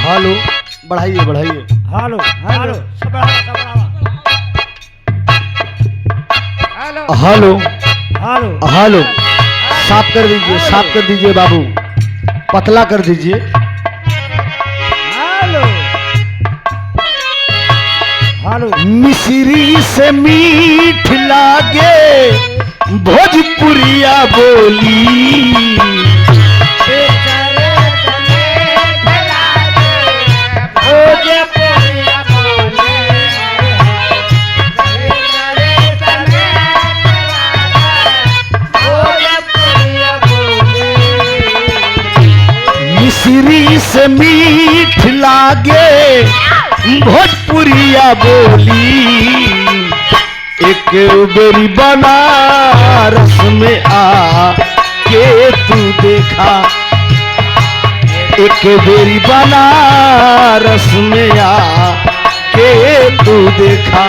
Hello बढ़ाइए बढ़ाइए। Hello hello hello hello hello साफ कर दीजिए, साफ कर दीजिए बाबू, पतला कर दीजिए। हेलो हेलो मिश्री से मीठ लागे भोजपुरिया बोली, मिश्री से मीठ लागे भोजपुरिया बोली, एक बेरी बनारस में आ के तू देखा, एक बेरी बनारस में आ के तू देखा।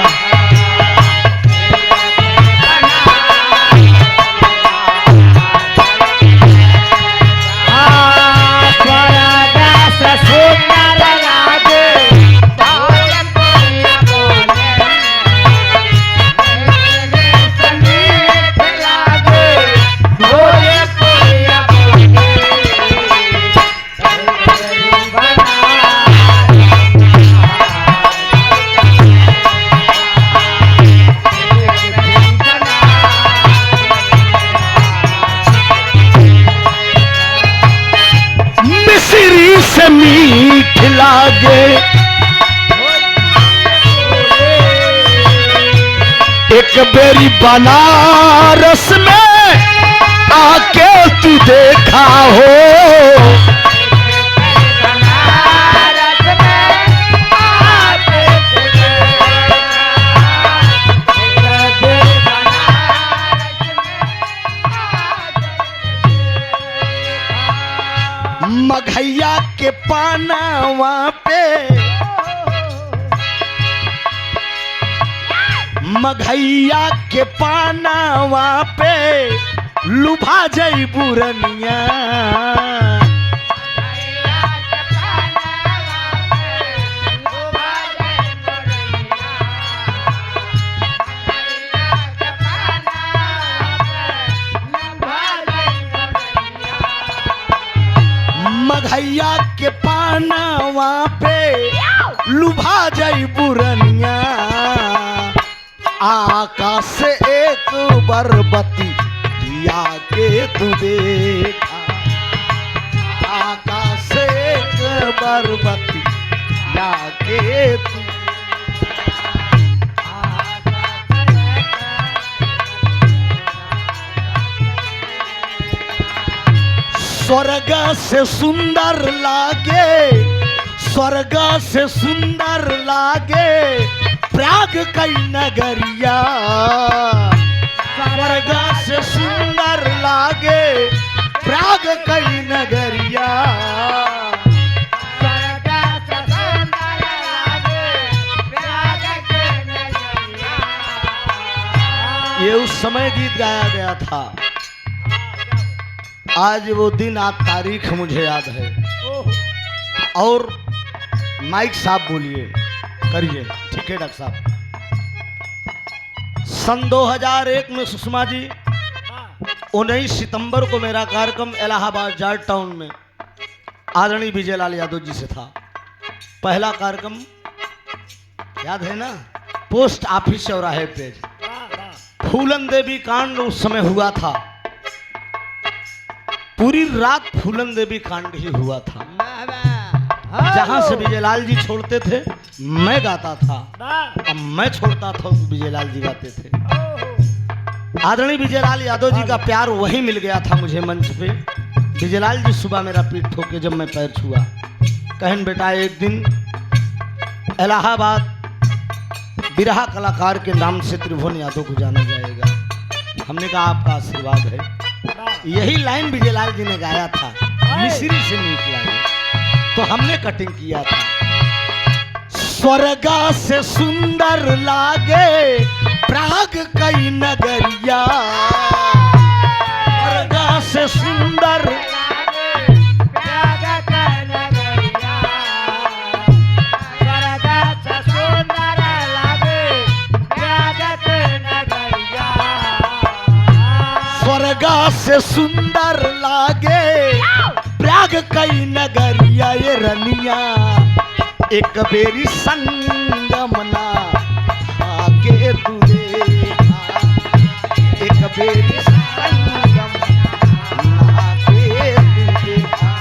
मिश्री से मीठ लागे एक बेरी बनारस में आके तू देखा हो, मघैया के पानावा पे, मघैया के पानावा पे लुभा जई बुरनिया, मघैया के पानावा पे लुभा जई बुरनिया, आकाश से एक बरबती दिया के तू देखा, आकाश से एक बरबती दिया के तू, स्वर्ग से सुंदर लागे, स्वर्ग से सुंदर लागे प्रयाग कई नगरिया, स्वर्ग से सुंदर लागे प्रयाग कई नगरिया, ये उस समय गीत गाया गया था। आज वो दिन आज तारीख मुझे याद है। और माइक साहब बोलिए, करिए, ठीक है डॉक्टर साहब। सन 2001 में सुषमा जी 19 सितंबर को मेरा कार्यक्रम इलाहाबाद जाट टाउन में आदरणीय विजयलाल यादव जी से था। पहला कार्यक्रम याद है ना, पोस्ट ऑफिस चौराहे पे फूलन देवी कांड उस समय हुआ था। पूरी रात फूलन देवी कांड ही हुआ था। जहां से विजयलाल जी छोड़ते थे मैं गाता था, अब मैं छोड़ता था विजयलाल जी गाते थे। आदरणीय विजयलाल यादव जी का प्यार वहीं मिल गया था मुझे मंच पे। विजयलाल जी सुबह मेरा पीठ ठोके जब मैं पैर छुआ, कहन बेटा एक दिन इलाहाबाद बिरहा कलाकार के नाम से त्रिभुवन यादव को जाना जाएगा। हमने कहा आपका आशीर्वाद है। यही लाइन विजयलाल जी ने गाया था, मिश्री से मीठ लागे, तो हमने कटिंग किया था। स्वर्ग से सुंदर लागे प्राग कई नगरिया, स्वर्ग से सुंदर लागे प्रयाग कई नगरिया ये रनिया एक बेरी संगम ना आके तू देखा एक बेरी संगम ना आके तू देखा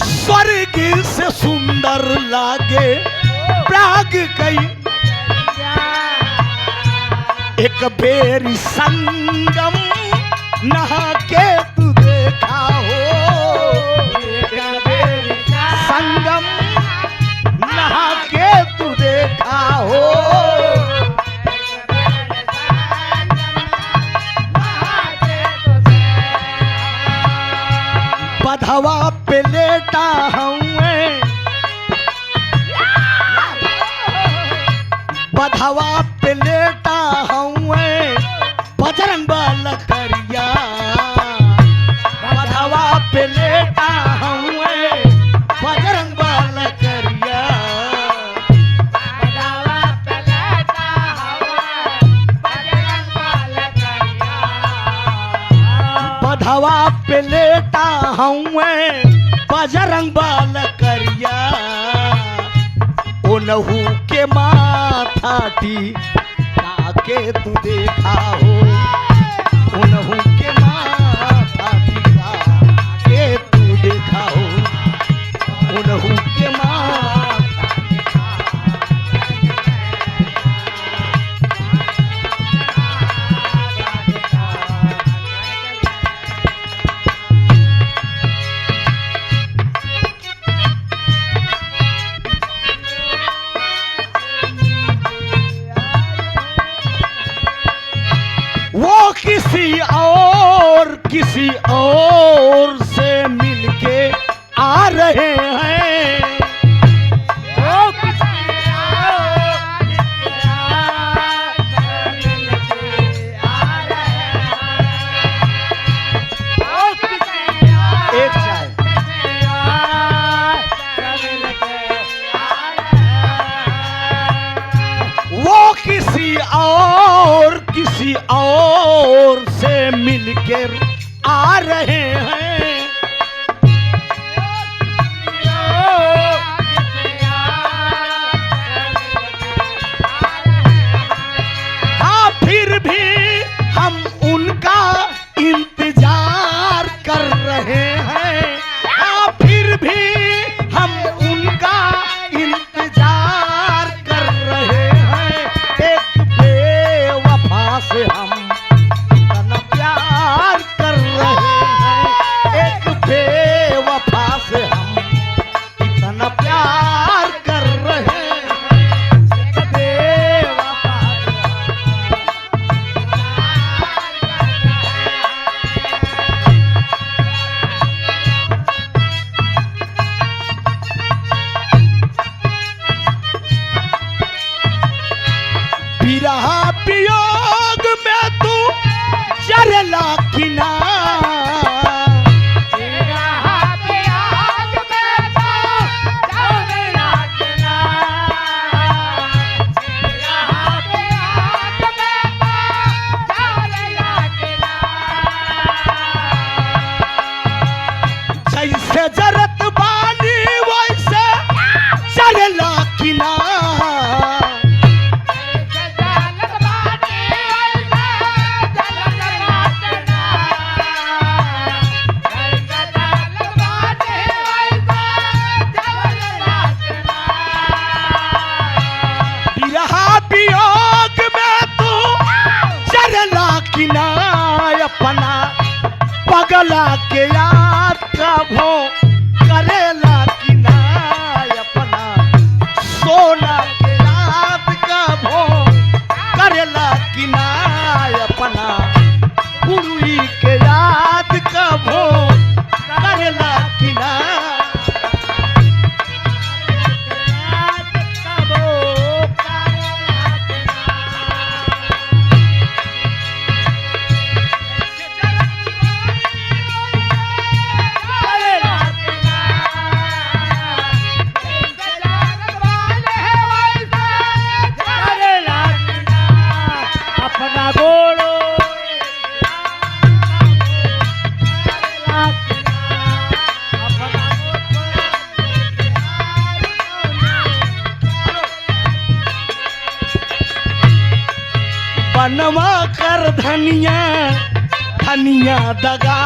स्वर्ग से सुंदर लागे प्राग कई एक बेरी संगम नहा के तू देखा हो एक बेरी संगम नहा के तू देखा हो बधवा पे लेटा हूँ बधवा पे लेटा हूँ बजरंग बल करिया बधवा पे लेटा हूँ बजरंग बल करिया बधवा पे लेटा हूँ बजरंग बल करिया ओनहू के माथा टीका के तू देखा हो ओनहू के माथा टीका के तू देखा हो ओनहू के माथा वो किसी और से मिलके आ रहे हैं वो किसी और मिलके आ रहे हैं एक चाय वो किसी और से मिलकर आ रहे हैं हाँ फिर भी हम उनका इंतजार कर रहे हैं हाँ फिर भी हम उनका इंतजार कर रहे हैं एक बेवफा से हम इतना प्यार कर रहे हैं एक बेवफा से हम इतना प्यार कर रहे हैं एक बेवफा बिरहा वियोग में तू चरला किना जैसे जरत बानी वैसे चरला किना अपना पगला के याद का भो करेला कि ना अपना सोना के याद का भो करेला कि ना अपना धनिया धनिया दगा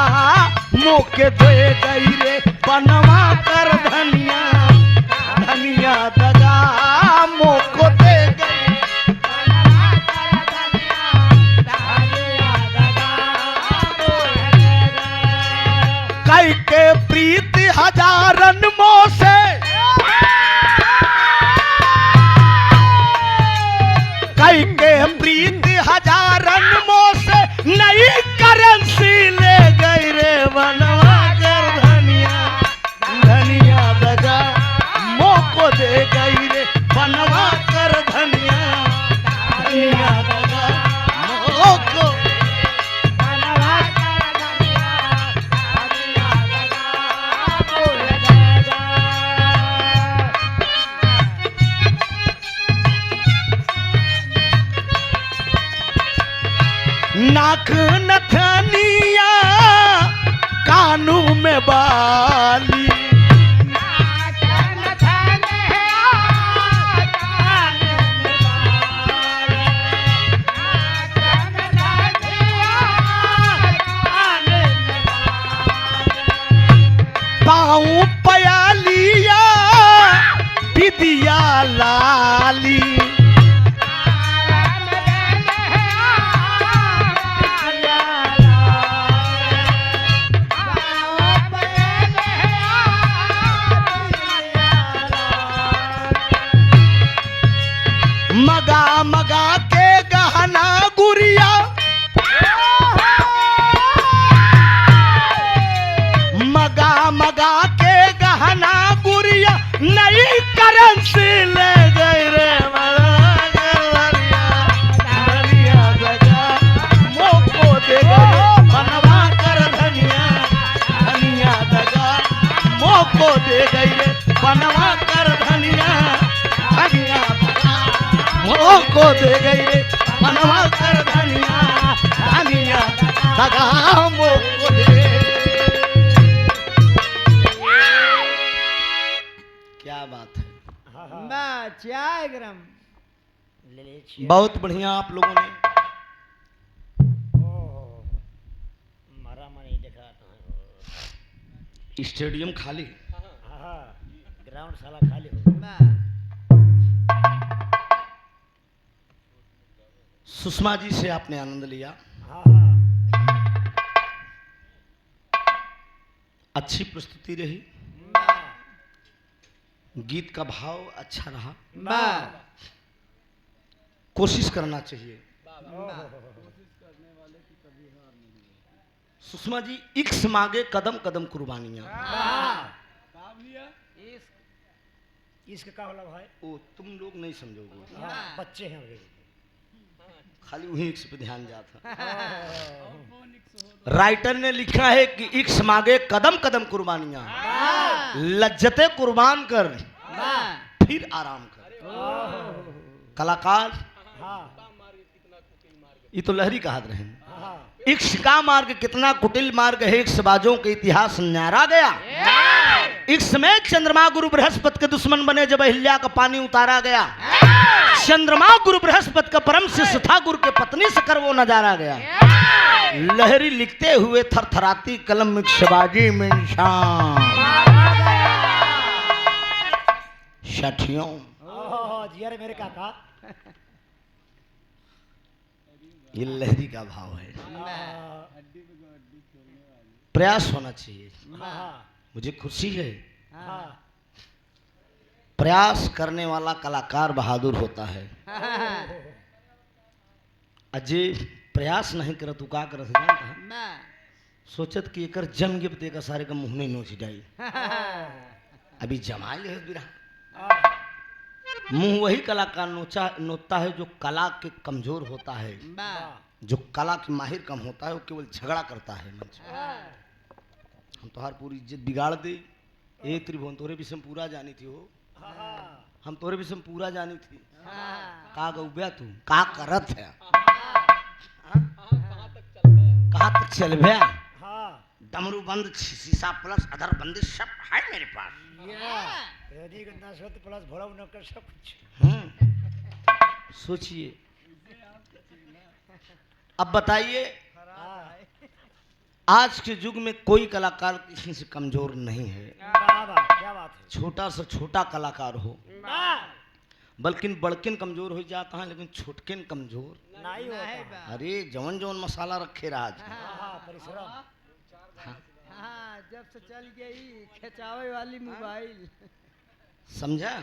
मोके दे गई रे बनवा कर धनिया धनिया दगा मोको दे गई कई के प्रीति हजारन मोह से कई के प्रीति हजारन मोह से नई करेंसी ले गई रे बनवा कर धनिया धनिया दगा मोको दे गई रे बनवा कर धनिया धनिया दगा मोको नाक नथनिया कानू में बाली पाँव पयालिया विदिया लाली मगा मगा के गहना गुड़िया मगा मगा के गहना गुड़िया नई करेंसी ले गई रे धनिया दगा मोको दे गई बनवा कर धनिया धनिया दगा मोको दे गई रे बनवा कर धनिया धनिया मोको दे गई रे बनवा कर धनिया धनिया दगा मोको दे। क्या बात है बहुत बढ़िया आप लोगों ने मारा नहीं देखा स्टेडियम खाली ग्राउंड साला खाली हो सुषमा जी से आपने आनंद लिया अच्छी प्रस्तुति रही गीत का भाव अच्छा रहा कोशिश करना चाहिए सुषमा जी इक्स मांगे कदम कदम कुर्बानियां इसका क्या होला भाई ओ तुम लोग नहीं समझोगे बच्चे हैं अभी खाली वही इक्स पे ध्यान जाता राइटर ने लिखा है कि इक्स मांगे कदम कदम कुर्बानियां लज्जते कुर्बान कर फिर आराम कर कलाकार ये तो लहरी कहात रहे इक्स का मार्ग कितना कुटिल मार्ग है इक्स बाजों के इतिहास न्यारा गया इक्स में चंद्रमा गुरु बृहस्पति के दुश्मन बने जब अहिल्या का पानी उतारा गया चंद्रमा गुरु बृहस्पति का परम शिष्य था गुरु के पत्नी से कर वो नजारा गया लहरी लिखते हुए थरथराती कलम इक्सबाजी में शान शठियों जियर मेरे काका ये लहरी का भाव है प्रयास होना चाहिए मुझे खुशी है प्रयास करने वाला कलाकार बहादुर होता है अजय प्रयास नहीं करत तू का करत जानता सोचत कि एकर जम गिफ्ट देकर सारे का मुंह नहीं नोच जाई अभी जमाई है बिरा मुंह वही कलाकार नोचता है जो कला के कमजोर होता है जो कला की माहिर कम होता है वो केवल झगड़ा करता है मंच हम तो हर पूरी इज्जत बिगाड़ दे ए त्रिभुवन तोरे विषय पूरा जानी थी हो हम तोरे विषय पूरा जानी थी का गौब्या तू का करत है कहाँ तक चल भैया डमरू बंद शीशा प्लस अदर बंदिश सब है मेरे पास प्लस भोला नौकर सब कुछ सोचिए अब बताइए, हाँ, आज के युग में कोई कलाकार किसी से कमजोर नहीं है। क्या बात है। छोटा से छोटा कलाकार हो, वाह, बल्कि बड़किन कमजोर हो जाता है, लेकिन छोटकिन कमजोर। नहीं होता। अरे जवन जवन मसाला रखे राज। परिश्रम। हाँ, जब से चल गई खिंचावे वाली मोबाइल। समझा?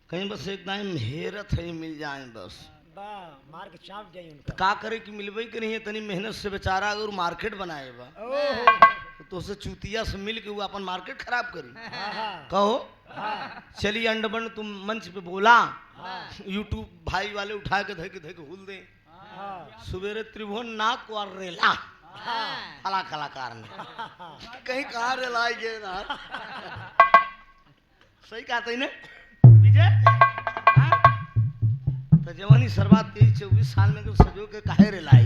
कहीं बस एकदम हेरत है मिल जाए बस। वाह, मार के चाप जाइए उनका। का करे कि मिलबे के नहीं है, तनी मेहनत से बेचारा अगर मार्केट बनाए बा ओह, तो उससे चूतिया से मिल के वो अपन मार्केट खराब करी। हाँ, कहो हाँ, चलिए अंडबन तुम मंच पे बोला, हाँ, यूट्यूब भाई वाले उठा के धके हुल दे, हाँ, सवेरे त्रिभुवन नाक और रेला हाँ, फला कलाकार ने कहीं कहाँ रेलाई गए ना। सही कहा था ने विजय। हाँ? तो जवानी सर्वात 23-24 साल में सजो के काहे रेलाई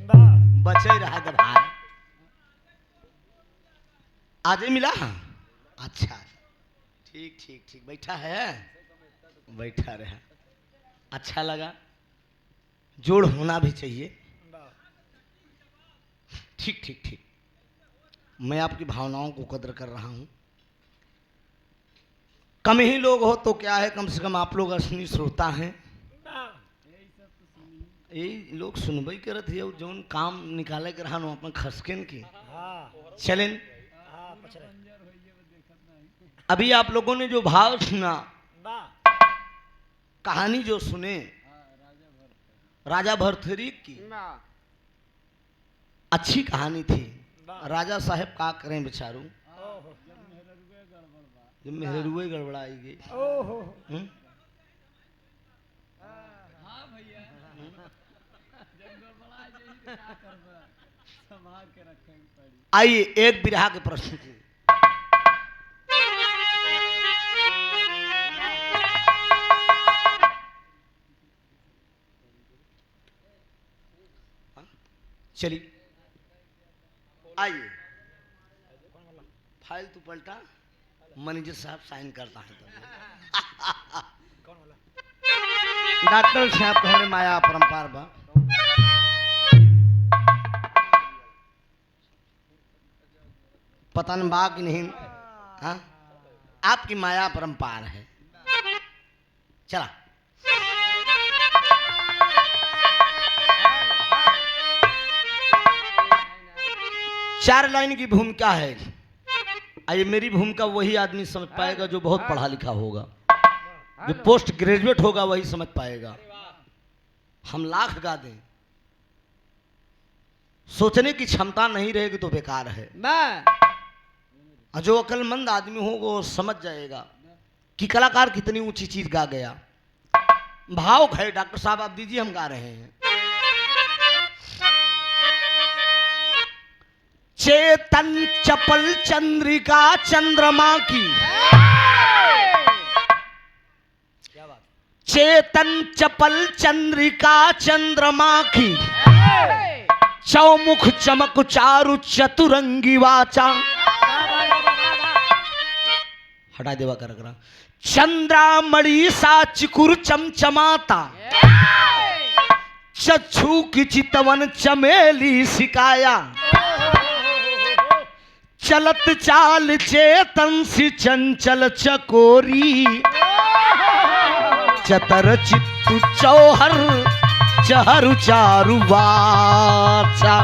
वाह, बचे रहा जब भाई आज ही मिला। अच्छा ठीक ठीक ठीक, बैठा है, बैठा रहा, अच्छा लगा, जोड़ होना भी चाहिए। वाह, ठीक ठीक ठीक, मैं आपकी भावनाओं को कदर कर रहा हूं। कम ही लोग हो तो क्या है, कम से कम आप लोग असली श्रोता हैं। वाह, यही लोग सुनबई करत है, जौन काम निकाले के रहा अपन खसकेन की हाँ, चलें। हाँ, पछड़े। अभी आप लोगों ने जो भाव सुना, वाह, कहानी जो सुने राजा भरथरी की, अच्छी कहानी थी। राजा साहब का करें बेचारू, ओहो, जब मेहरुए गड़बड़ाई गई। ओहो, हम्म? आइए एक बिरहा के प्रश्न की। चलिए आइए, फाइल तू पलटा, मैनेजर साहब साइन करता है तो। कौन वाला? डॉक्टर साहब कहने माया परंपार बा, पता नहीं बा कि नहीं। हाँ, आपकी माया परंपार है। चला चार लाइन की भूमिका है। आइए, मेरी भूमिका वही आदमी समझ पाएगा जो बहुत पढ़ा लिखा होगा, जो पोस्ट ग्रेजुएट होगा वही समझ पाएगा। हम लाख गा दें, सोचने की क्षमता नहीं रहेगी तो बेकार है। और जो अक्लमंद आदमी हो वो समझ जाएगा कि कलाकार कितनी ऊंची चीज गा गया। भाव है डॉक्टर साहब, आप दीजिए, हम गा रहे हैं। चेतन चपल चंद्रिका चंद्रमा की, क्या बात? चेतन चपल चंद्रिका चंद्रमा की, चौमुख चमक चारु चतुरंगी वाचा। हटा देवा कर चंद्रामणि सा चिकुर चमचमाता, चक्षु की चितवन चमेली सिकाया। चलत चाल चेतन सी चंचल चकोरी, चतर चित्तु चौहर चहरु चारु वाचा।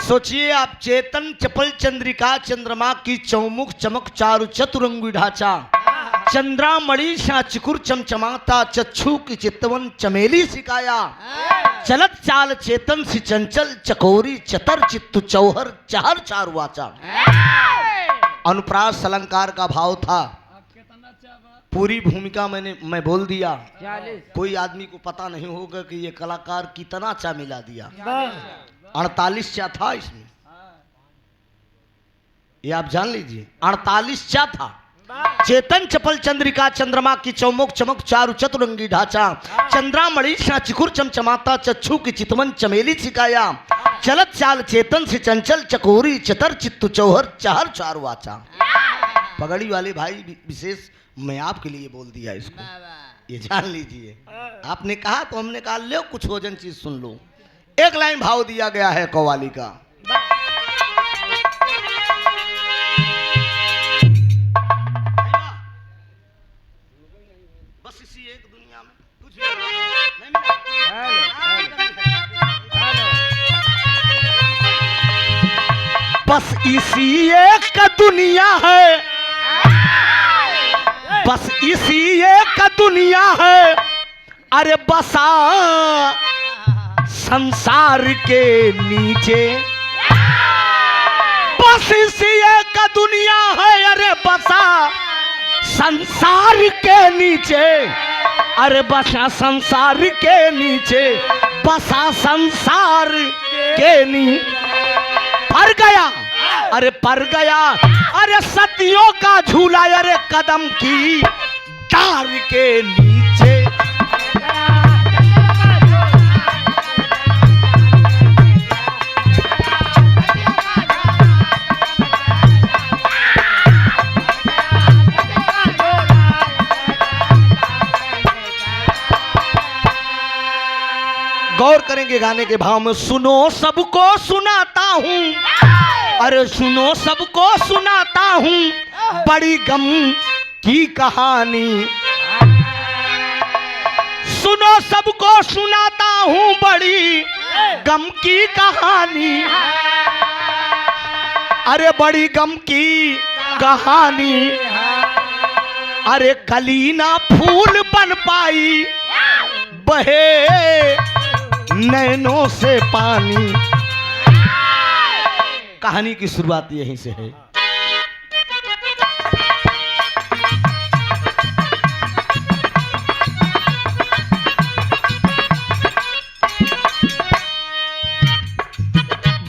सोचिए आप, चेतन चपल चंद्रिका चंद्रमा की, चौमुख चमक चारु चतुरंगी ढांचा, चंद्रामणि सा चिकुर चमचमाता, चक्षु की चितवन चमेली सिकाया। चलत चाल चेतन सी चंचल चकोरी, चतर चित्तु चौहर चहर चारु वाचा। अनुप्रास अलंकार का भाव था। पूरी भूमिका मैं बोल दिया, कोई आदमी को पता नहीं होगा कि ये कलाकार कितना चा मिला दिया। 48 चा था इसमें, ये आप जान लीजिए, 48 चा था। चेतन चपल चंद्रिका चंद्रमा की, चौमुख चमक चारु चतुरंगी ढांचा, चंद्रामणि सा चिकुर चमचमाता, चक्षु की चितवन चमेली सिकाया। चलत चाल चेतन से चंचल चकोरी चतर चित्त चौहर चहर चार वाचा। पगड़ी वाले भाई विशेष मैं आपके लिए बोल दिया इसको, ये जान लीजिए। आपने कहा तो हमने कहा लो कुछ भोजन चीज सुन लो। एक लाइन भाव दिया गया है कव्वाली का। बस इसी एक दुनिया में कुछ नहीं मिला। बस इसी एक दुनिया है, बस इसी एक दुनिया है, अरे बसा संसार के नीचे। बस इसी एक दुनिया है, अरे बसा संसार के नीचे, अरे बसा संसार के नीचे, बसा संसार के नीचे। पर गया, अरे पर गया, अरे सदियों का झूला, अरे कदम की डार के नीचे। गौर करेंगे गाने के भाव में। सुनो सबको सुनाता हूँ, अरे सुनो सबको सुनाता हूँ बड़ी गम की कहानी। सुनो सबको सुनाता हूँ बड़ी गम की कहानी, अरे बड़ी गम की कहानी। अरे कली ना फूल बन पाई, बहे नैनों से पानी। कहानी की शुरुआत यहीं से है।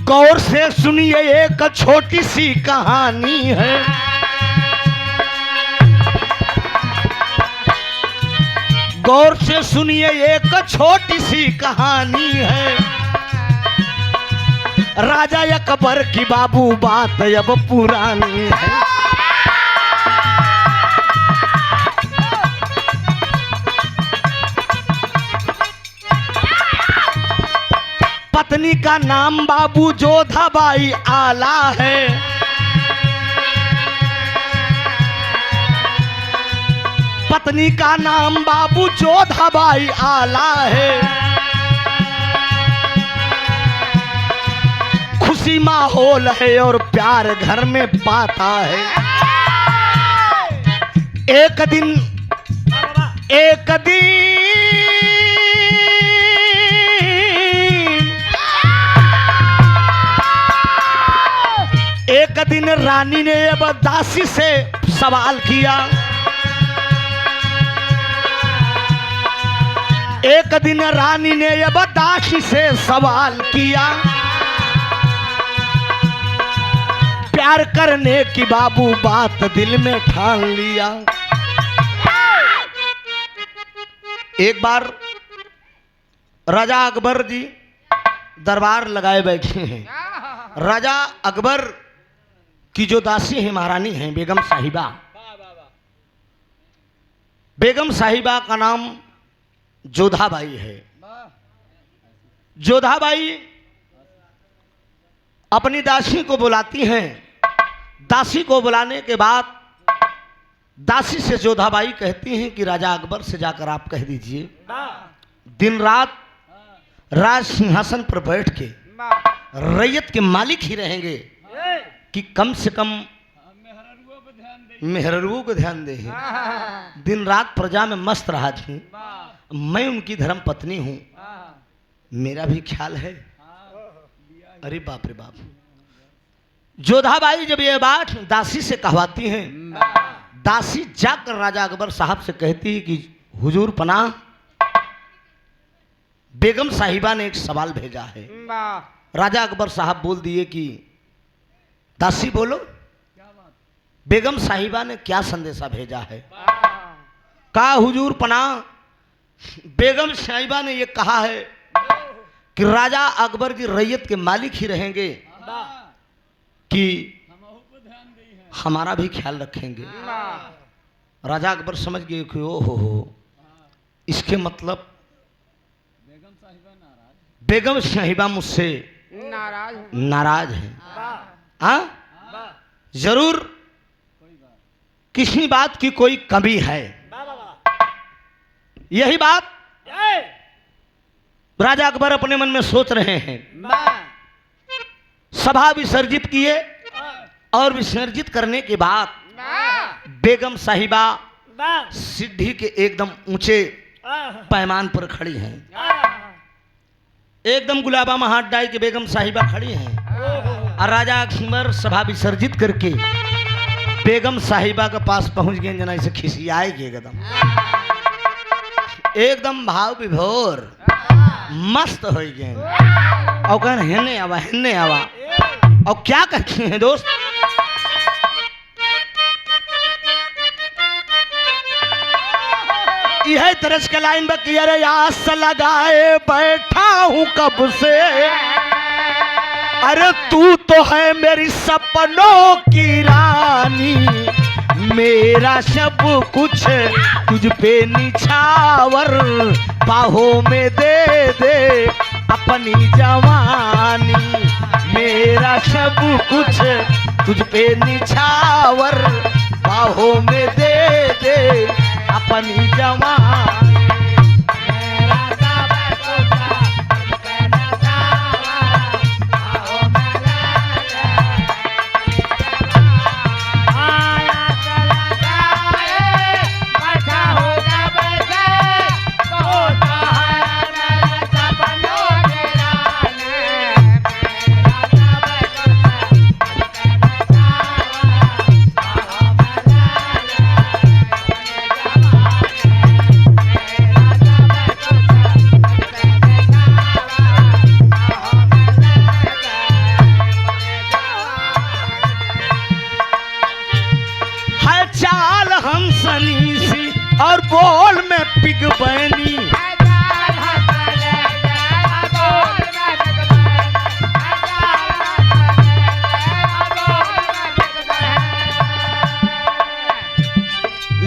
गौर से सुनिए एक छोटी सी कहानी है। गौर से सुनिए एक छोटी सी कहानी है। राजा अकबर की बाबू बात अब पुरानी है। पत्नी का नाम बाबू जोधाबाई आला है। पत्नी का नाम बाबू जोधाबाई आला है। खुशी माहौल है और प्यार घर में पाता है। एक दिन रानी ने अब दासी से सवाल किया। एक दिन रानी ने अब दासी से सवाल किया। प्यार करने की बाबू बात दिल में ठान लिया। एक बार राजा अकबर जी दरबार लगाए बैठे हैं। राजा अकबर की जो दासी है महारानी है बेगम साहिबा। बेगम साहिबा का नाम जोधाबाई है। जोधाबाई अपनी दासी को बुलाती हैं। दासी को बुलाने के बाद दासी से जोधाबाई कहती हैं कि राजा अकबर से जाकर आप कह दीजिए दिन रात राज सिंहासन पर बैठ के रैयत के मालिक ही रहेंगे कि कम से कम मेहरुओं को ध्यान दे। दिन रात प्रजा में मस्त रहा थी। मैं उनकी धर्म पत्नी हूं, मेरा भी ख्याल है। अरे बाप रे बाप। जोधाबाई जब ये बात दासी से कहवाती हैं, दासी जाकर राजा अकबर साहब से कहती है कि हुजूर पनाह, बेगम साहिबा ने एक सवाल भेजा है। राजा अकबर साहब बोल दिए कि दासी बोलो, बेगम साहिबा ने क्या संदेशा भेजा है। कहा हुजूर पनाह, बेगम साहिबा ने ये कहा है कि राजा अकबर जी रैयत के मालिक ही रहेंगे कि हमारा भी ख्याल रखेंगे। राजा अकबर समझ गए कि ओ हो इसके मतलब बेगम साहिबा मुझसे नाराज है। हाँ जरूर किसी बात की कोई कमी है। यही बात राजा अकबर अपने मन में सोच रहे हैं। सभा विसर्जित किए और विसर्जित करने के बाद बेगम साहिबा सीढ़ी के एकदम ऊंचे पैमान पर खड़ी हैं। एकदम गुलाबा में हाथ डाल के बेगम साहिबा खड़ी हैं और राजा अकबर सभा विसर्जित करके बेगम साहिबा के पास पहुंच गए। जना इसे खिसियाएगी एकदम भाव विभोर मस्त हो गए और कहन हेने आवा और क्या कहते हैं दोस्त, यह तरस के लाइन में अरे आस लगाए बैठा हूं कब से, अरे तू तो है मेरी सपनों की रानी, मेरा सब कुछ तुझ पे निछावर, बाहों में दे दे अपनी जवानी, मेरा सब कुछ तुझ पे निछावर, बाहों में दे दे अपनी जवानी। और बोल में पिग बनी,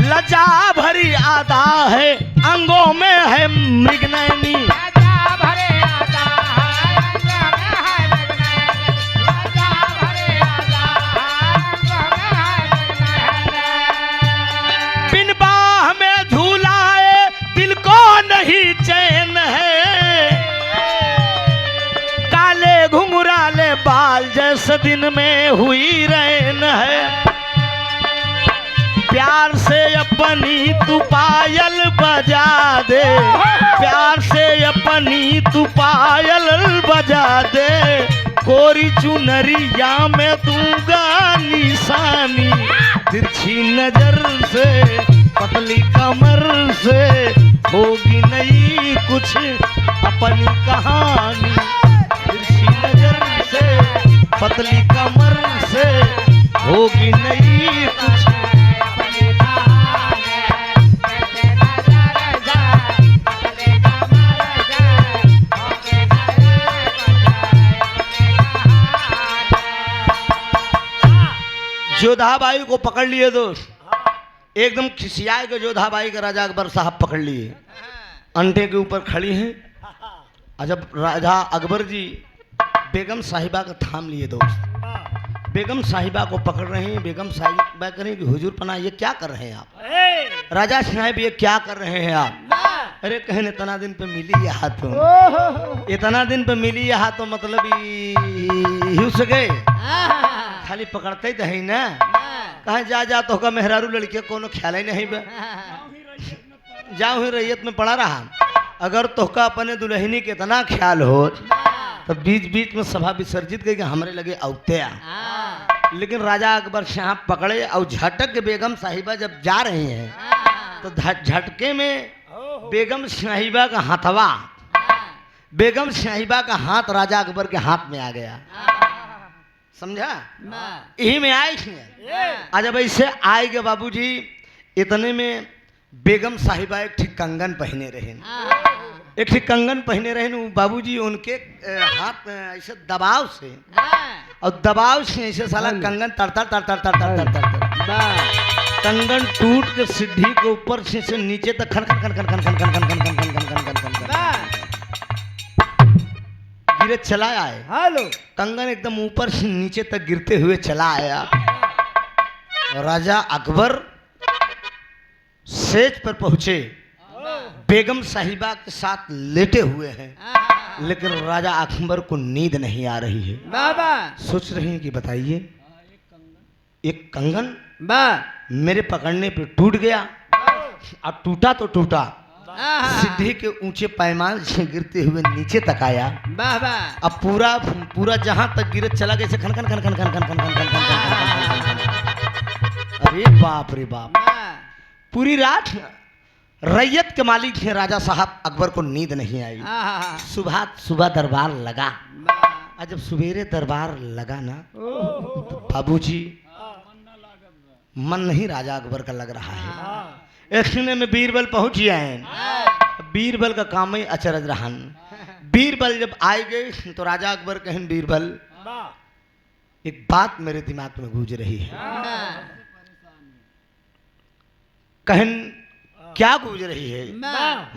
लजा भरी आदा है अंगों में है मृगनयनी, बाल जैसे दिन में हुई रैन है, प्यार से अपनी तू पायल बजा दे, प्यार से अपनी तू पायल बजा दे, कोरी चुनरिया में दूंगा निशानी, तिरछी नजर से पतली कमर से होगी नहीं कुछ अपनी कहानी, तिरछी नजर से पतली कमर से होगी नहीं कुछ अपनी कहानी। जोधाबाई को पकड़ लिए दोस्त, एकदम खिसियाए के जोधाबाई का राजा अकबर साहब पकड़ लिए, अंडे के ऊपर खड़ी हैं। और जब राजा अकबर जी बेगम साहिबा का थाम लिए दोस्त, बेगम साहिबा को पकड़ रहे हैं। बेगम साहिबा कह रही कि हुजूर पना ये क्या कर रहे हैं आप, राजा साहब ये क्या कर रहे हैं आप। अरे कहने इतना दिन पे मिली यहाँ तो, इतना दिन पे मिली यहाँ तो मतलब हिउस गए, खाली पकड़ते ही तो है ना, कहाँ जा जा तो का मेहरारू लड़के कोनो ख्याल ही नहीं बे, जाओ ही रैयत में पड़ा रहा। अगर तोहका अपने दुल्हनी के इतना ख्याल हो तो बीच बीच में सभा विसर्जित करके हमरे लगे औते आ। लेकिन राजा अकबर साहब पकड़े और झटक के बेगम साहिबा जब जा रहे हैं तो झटके में बेगम साहिबा का हाथवा, बेगम साहिबा का हाथ राजा अकबर के हाथ में आ गया, समझा, यही में आए आज। जब ऐसे आएगे बाबूजी, इतने में बेगम साहिबा एक ठीक कंगन पहने रहे, एक ठे कंगन पहने रहे न बाबूजी उनके हाथ में ऐसे दबाव से और दबाव से ऐसे साला कंगन तरतर तरतर तरतर तरतर कंगन टूट के सीढ़ी के ऊपर से नीचे तक खन खन खन खन खन खन खन खन खन खन खन खन खन खन गिरे चला आए। हेलो कंगन एकदम ऊपर से नीचे तक गिरते हुए चला आया। राजा अकबर सेज पर पहुंचे, बेगम साहिबा के साथ लेटे हुए हैं, लेकिन राजा अकबर को नींद नहीं आ रही है। बाबा सोच रहे हैं कि बताइए एक कंगन बा मेरे पकड़ने पे टूट गया, अब टूटा तो टूटा, सीढ़ी के ऊंचे पैमाने से गिरते हुए नीचे तक आया। बाबा अब पूरा पूरा जहां तक गिरत चला गया खन खन खन खन खन खन खन खन खन। अरे बाप रे बाप, पूरी रात रैयत के मालिक हैं राजा साहब अकबर को नींद नहीं आई। सुबह सुबह दरबार लगा, और जब सवेरे दरबार लगा ना बाबूजी मन नहीं राजा अकबर का लग रहा है। इतने में बीरबल पहुंच आए। बीरबल का काम ही अचरज रहन। बीरबल जब आए गए तो राजा अकबर कहें बीरबल एक बात मेरे दिमाग में गूंज रही है। कहन क्या गूंज रही है?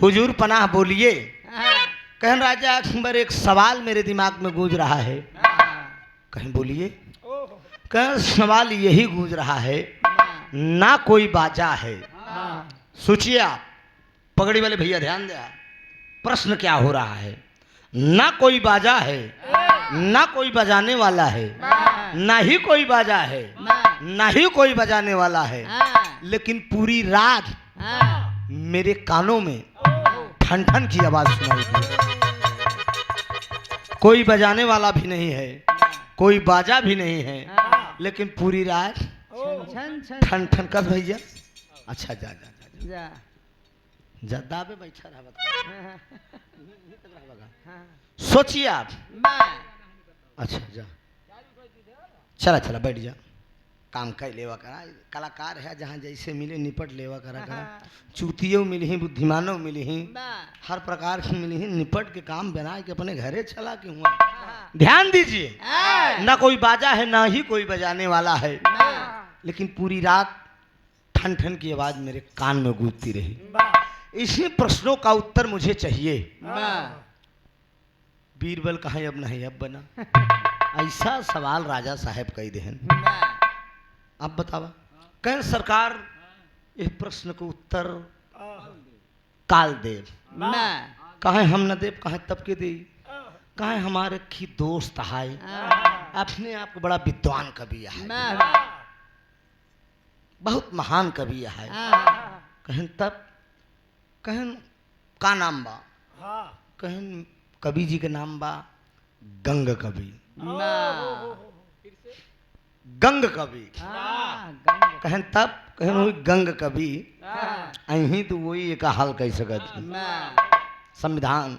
हुजूर पनाह बोलिए। कहन राजा अकबर एक सवाल मेरे दिमाग में गूंज रहा है। कहें बोलिए। कहन सवाल यही गूंज रहा है, ना कोई बाजा है। सोचिए आप, पगड़ी वाले भैया ध्यान दिया, प्रश्न क्या हो रहा है? ना कोई बाजा है, ना कोई बजाने वाला है, ना ही कोई बाजा है, ना ही कोई बजाने वाला है, लेकिन पूरी रात मेरे कानों में ठन ठन की आवाज सुनाई दी। कोई बजाने वाला भी नहीं है, कोई बाजा भी नहीं है, लेकिन पूरी रात ठन ठन कर भैया। अच्छा जा जा जा जा दाबे बैठा रहा। सोचिए आप। अच्छा जा चला चला बैठ जा, काम कर लेवा करा। कलाकार है जहाँ जैसे मिले निपट लेवा करा करा। चूतियों मिली ही, बुद्धिमानों मिली ही, हर प्रकार से मिली ही, निपट के काम बना के अपने घरे चला के हुआ। ध्यान दीजिए, ना कोई बाजा है, ना ही कोई बजाने वाला है, लेकिन पूरी रात ठन ठन की आवाज मेरे कान में गूंजती रही। इसी प्रश्नों का उत्तर मुझे चाहिए। बीरबल कहा अब नहीं अब बना। ऐसा सवाल राजा साहब कही देहन। अब बतावा। कहें सरकार इस प्रश्न को उत्तर काल देव। कहे हम न देव, कहे तब के दे। कहे हमारे की दोस्त है, अपने आप को बड़ा विद्वान कवि है, बहुत महान कवि है। कहें तब, कहें का नाम बा? कहें कवि जी के नाम बा गंग कवि। गंग कवि। कहें तब, कहें वही गंग कवि अही तो वही एक हल कह सकत, संविधान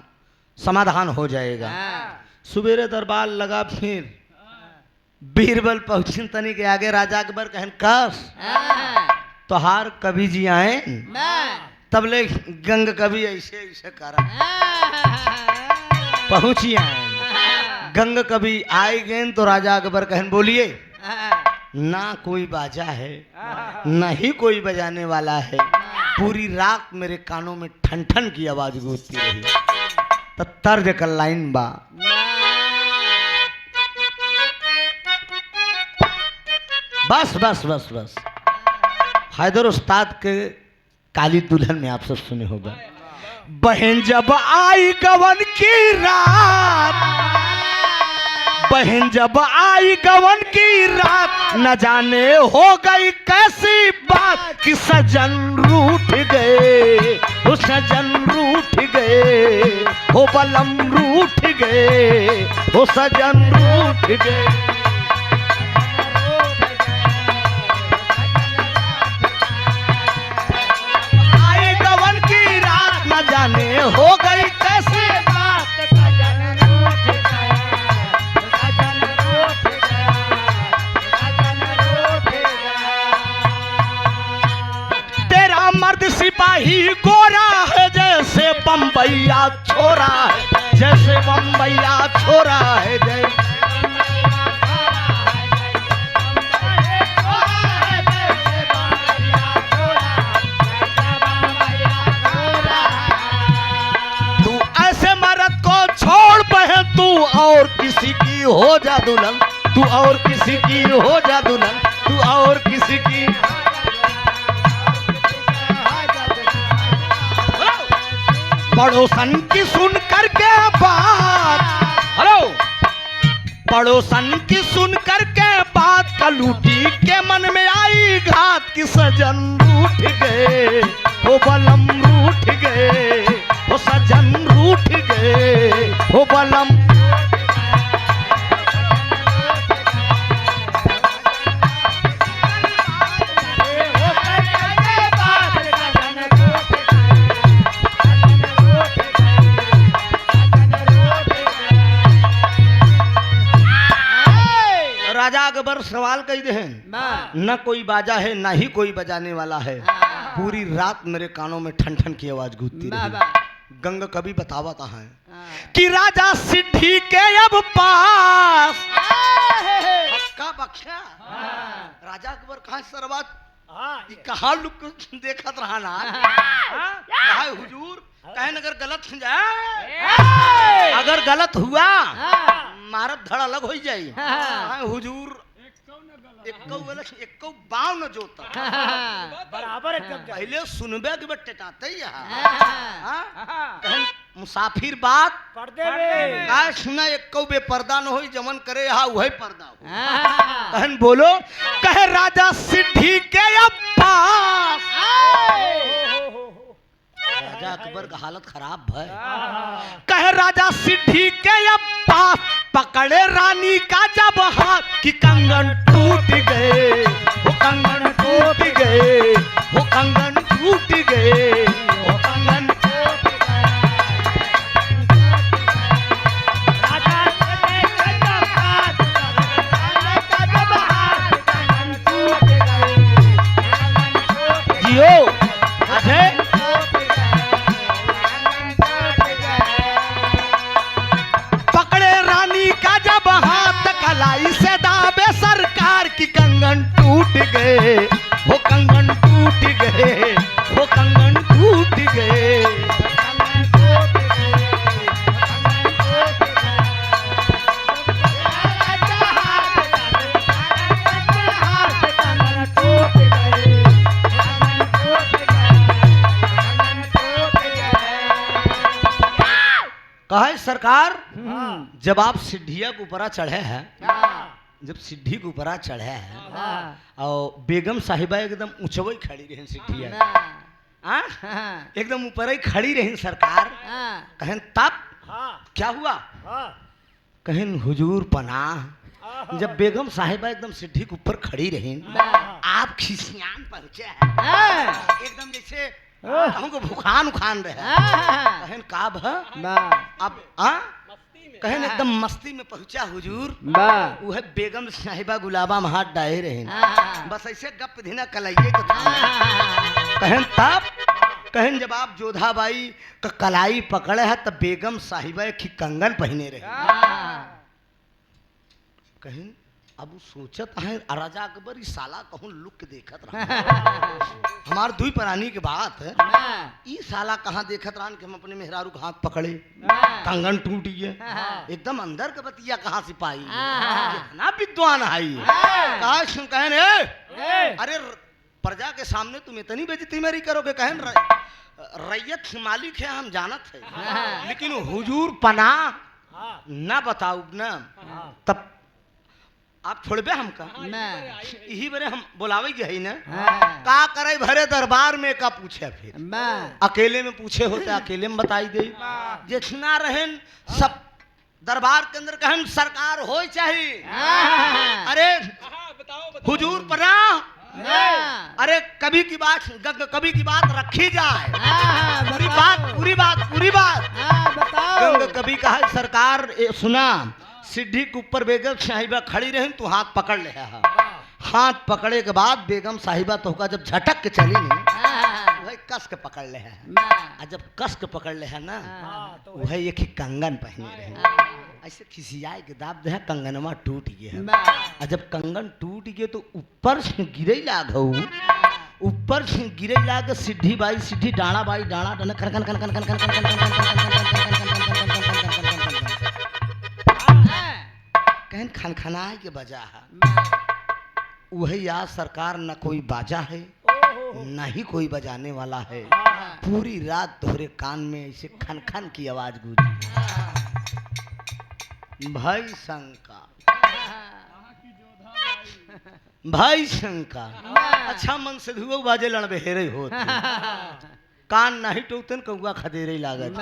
समाधान हो जाएगा। सवेरे दरबार लगा, फिर बीरबल पहुंचन तनी के आगे राजा अकबर कहन कस तोहार कवि जी आए, तब ले गंग कवि ऐसे ऐसे करा पहुंची आए। गंग कवि आए गए तो राजा अकबर कहन बोलिए। ना कोई बाजा है, ना ही कोई बजाने वाला है, पूरी रात मेरे कानों में ठन ठन की आवाज गूंजती रही। तो तर्ज का लाइन बा। बस बस बस बस हैदर उस्ताद के काली दुल्हन में आप सब सुने होगा। बहन जब आई गवन की रात, बहन जब आई गवन की रात, न जाने हो गई कैसी बात कि सजन रूठ गए, वो सजन रूठ गए, हो बलम रूठ गए, वो सजन रूठ गए। आई गवन की रात, न जाने हो गई कैसी बात, सजन रूठ गए, सजन रूठ गए, सजन रूठ गए। तेरा मर्द सिपाही गोरा है जैसे बम्बैया छोरा है, जैसे बम्बैया छोरा है, जैसे तू ऐसे मर्द को छोड़ बहन, तू और किसी की हो जा दुल्हन, तू और किसी की हो जा दुल्हन, तू और किसी की। पड़ोसन की सुन करके बात, हेलो, पड़ोसन की सुन करके बात, कलूटी के मन में आई घात की सजन रूठ गए, ओ बलम रूठ गए, ओ सजन रूठ गए, ओ बलम। राजा अकबर सवाल कही दे हैं, न कोई बाजा है न ही कोई बजाने वाला है, पूरी रात मेरे कानों में ठन ठन की आवाज गूंजती रही। गंगा कवि बतावता है कि राजा सिद्धि के अब पास का बख्शा, राजा अकबर कहाँ सरवात कहा लुक देखत रहा ना, कहा हुजूर कहे अगर गलत हो जाए, अगर गलत हुआ मारत धड़ अलग हो जाई, हुजूर एक्को बाव न जोता बराबर एकदम पहले सुनबे के बटेटाते कहन मुसाफिर बात पर्दे में का सुना एक्को बे पर्दा न होई, जमन करे यहाँ वही पर्दा हो। कहन बोलो, कहे राजा सिद्धि के अब पास, राजा अकबर का हालत खराब है, कहे राजा सिद्धि के अब पास, पकड़े रानी का जब हाथ कि कंगन टूट गए, वो कंगन टूट गए, वो कंगन टूट गए, वो कंगन टूट गए। जियो अजय कलाई से दाबे सरकार की कंगन टूट गए, वो कंगन टूट गए, वो कंगन टूट गए। कहा सरकार जब आप सिद्धिया के ऊपरा चढ़े हैं, जब सिद्धि के ऊपरा चढ़े हैं और बेगम साहिबा एकदम ऊंचवई खड़ी रही सिद्धिया, एकदम ऊपर ही खड़ी रही सरकार, कहन तब क्या हुआ, कहन हुजूर पनाह, जब बेगम साहिबा एकदम सिद्धि के ऊपर खड़ी रही, आप खिसियान पहुंचे हैं, एकदम जैसे हमको भुखान उखान रहे, कहन का अब कहन एकदम मस्ती में पहुंचा हुजूर, वो है बेगम साहिबा गुलाबा में हाथ डाले रहे, बस ऐसे गप धीना कलाइए के कहन तब, कहन जब आप जोधाबाई का कलाई पकड़े है तब बेगम साहिबा की कंगन पहने रहे, कहन अब वो सोचत है राजा अकबर इस साला कहूँ लुक देखत रहा, हमार दुई प्राणी के बात है, ई साला कहाँ देखत रहा कि हम अपने मेहरारू का हाथ पकड़े, कंगन टूट गए, एकदम अंदर का बतिया कहाँ से पाई, कितना विद्वान है, कहन अरे प्रजा के सामने तुम इतनी बेइज्जती मेरी करोगे, कहन रैयत मालिक है हम जानत है, लेकिन हुजूर पनाह न बताऊ न, तब आप छोड़बे हमका, यही बरे हम बुलावे गए ना, का करे भरे दरबार में का पूछे, फिर अकेले में पूछे होते अकेले में बताई दे, जितना रहन सब दरबार के अंदर कहन सरकार हो चाहिए, अरे हुजूर पनाह, अरे कभी की बात रखी जाए, पूरी बात गंग कभी कहा सरकार सुना, सिद्धि के ऊपर बेगम साहिबा खड़ी रही तो हाथ पकड़ ले, हाथ पकड़े के बाद बेगम साहिबा तो होगा जब झटक के चली नहीं, भाई कस के पकड़ ले है मैं आ जब कस के पकड़ ले है ना हाँ तो वह एक ही कंगन पहने रहे ऐसे खिसियाए के दाब दे कंगनवा टूट गया है मैं आ जब कंगन टूट गए तो ऊपर से गिरे लाग ऊपर से गिरे लाग सीढ़ी बाई सीढ़ी डाणा बाई डाणा डन खन खन खन खन खन खन खन खन खन कहन खनखनाए के बजा है वही आज सरकार न कोई बाजा है न ही कोई बजाने वाला है पूरी रात तोहरे कान में ऐसे खन खन की आवाज गूंजी भाई शंका भाई शंका अच्छा मन से धुआ बाजे लड़बे हेरे होते कान नहीं टूटन कौआ खदेरे लागत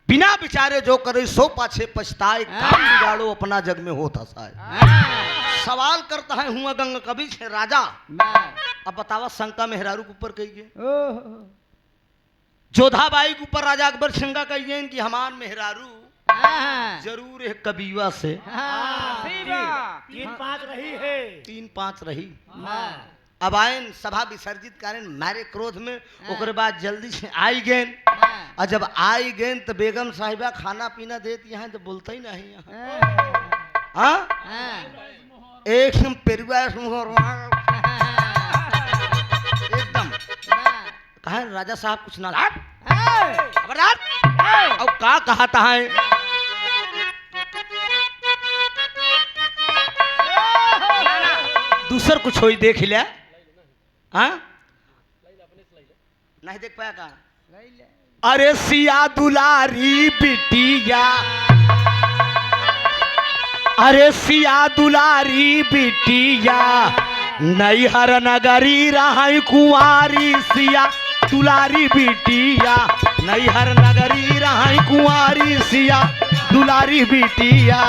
बिना विचारे जो करे सो पाछे पछताए काम बिगाड़ो अपना जग में होता साए सवाल करता है हुआ गंग कवि छे राजा अब बतावा शंका मेहरारू के ऊपर कहिए जोधाबाई के ऊपर राजा अकबर शंका कहिए कि हमार मेहरारू जरूर है कबीवा से 3-5 रही है 3-5 रही अब आयन सभा विसर्जित कारण मारे क्रोध में ओकरे बाद जल्दी से आई गेन और जब आई गेन तो बेगम साहिबा खाना पीना देती यहाँ तो बोलता ही नहीं यहाँ हाँ एक पेरुआ एकदम कहा राजा साहब कुछ ना खबरदार और का कहता है दूसर कुछ होई देख लिया हाँ नहीं देख पाया का अरे सिया दुलारी बिटिया अरे सिया दुलारी बिटिया नैहर नगरी रहाई कुंवारी सिया दुलारी बिटिया नैहर नगरी रहाई कुंवारी सिया दुलारी बिटिया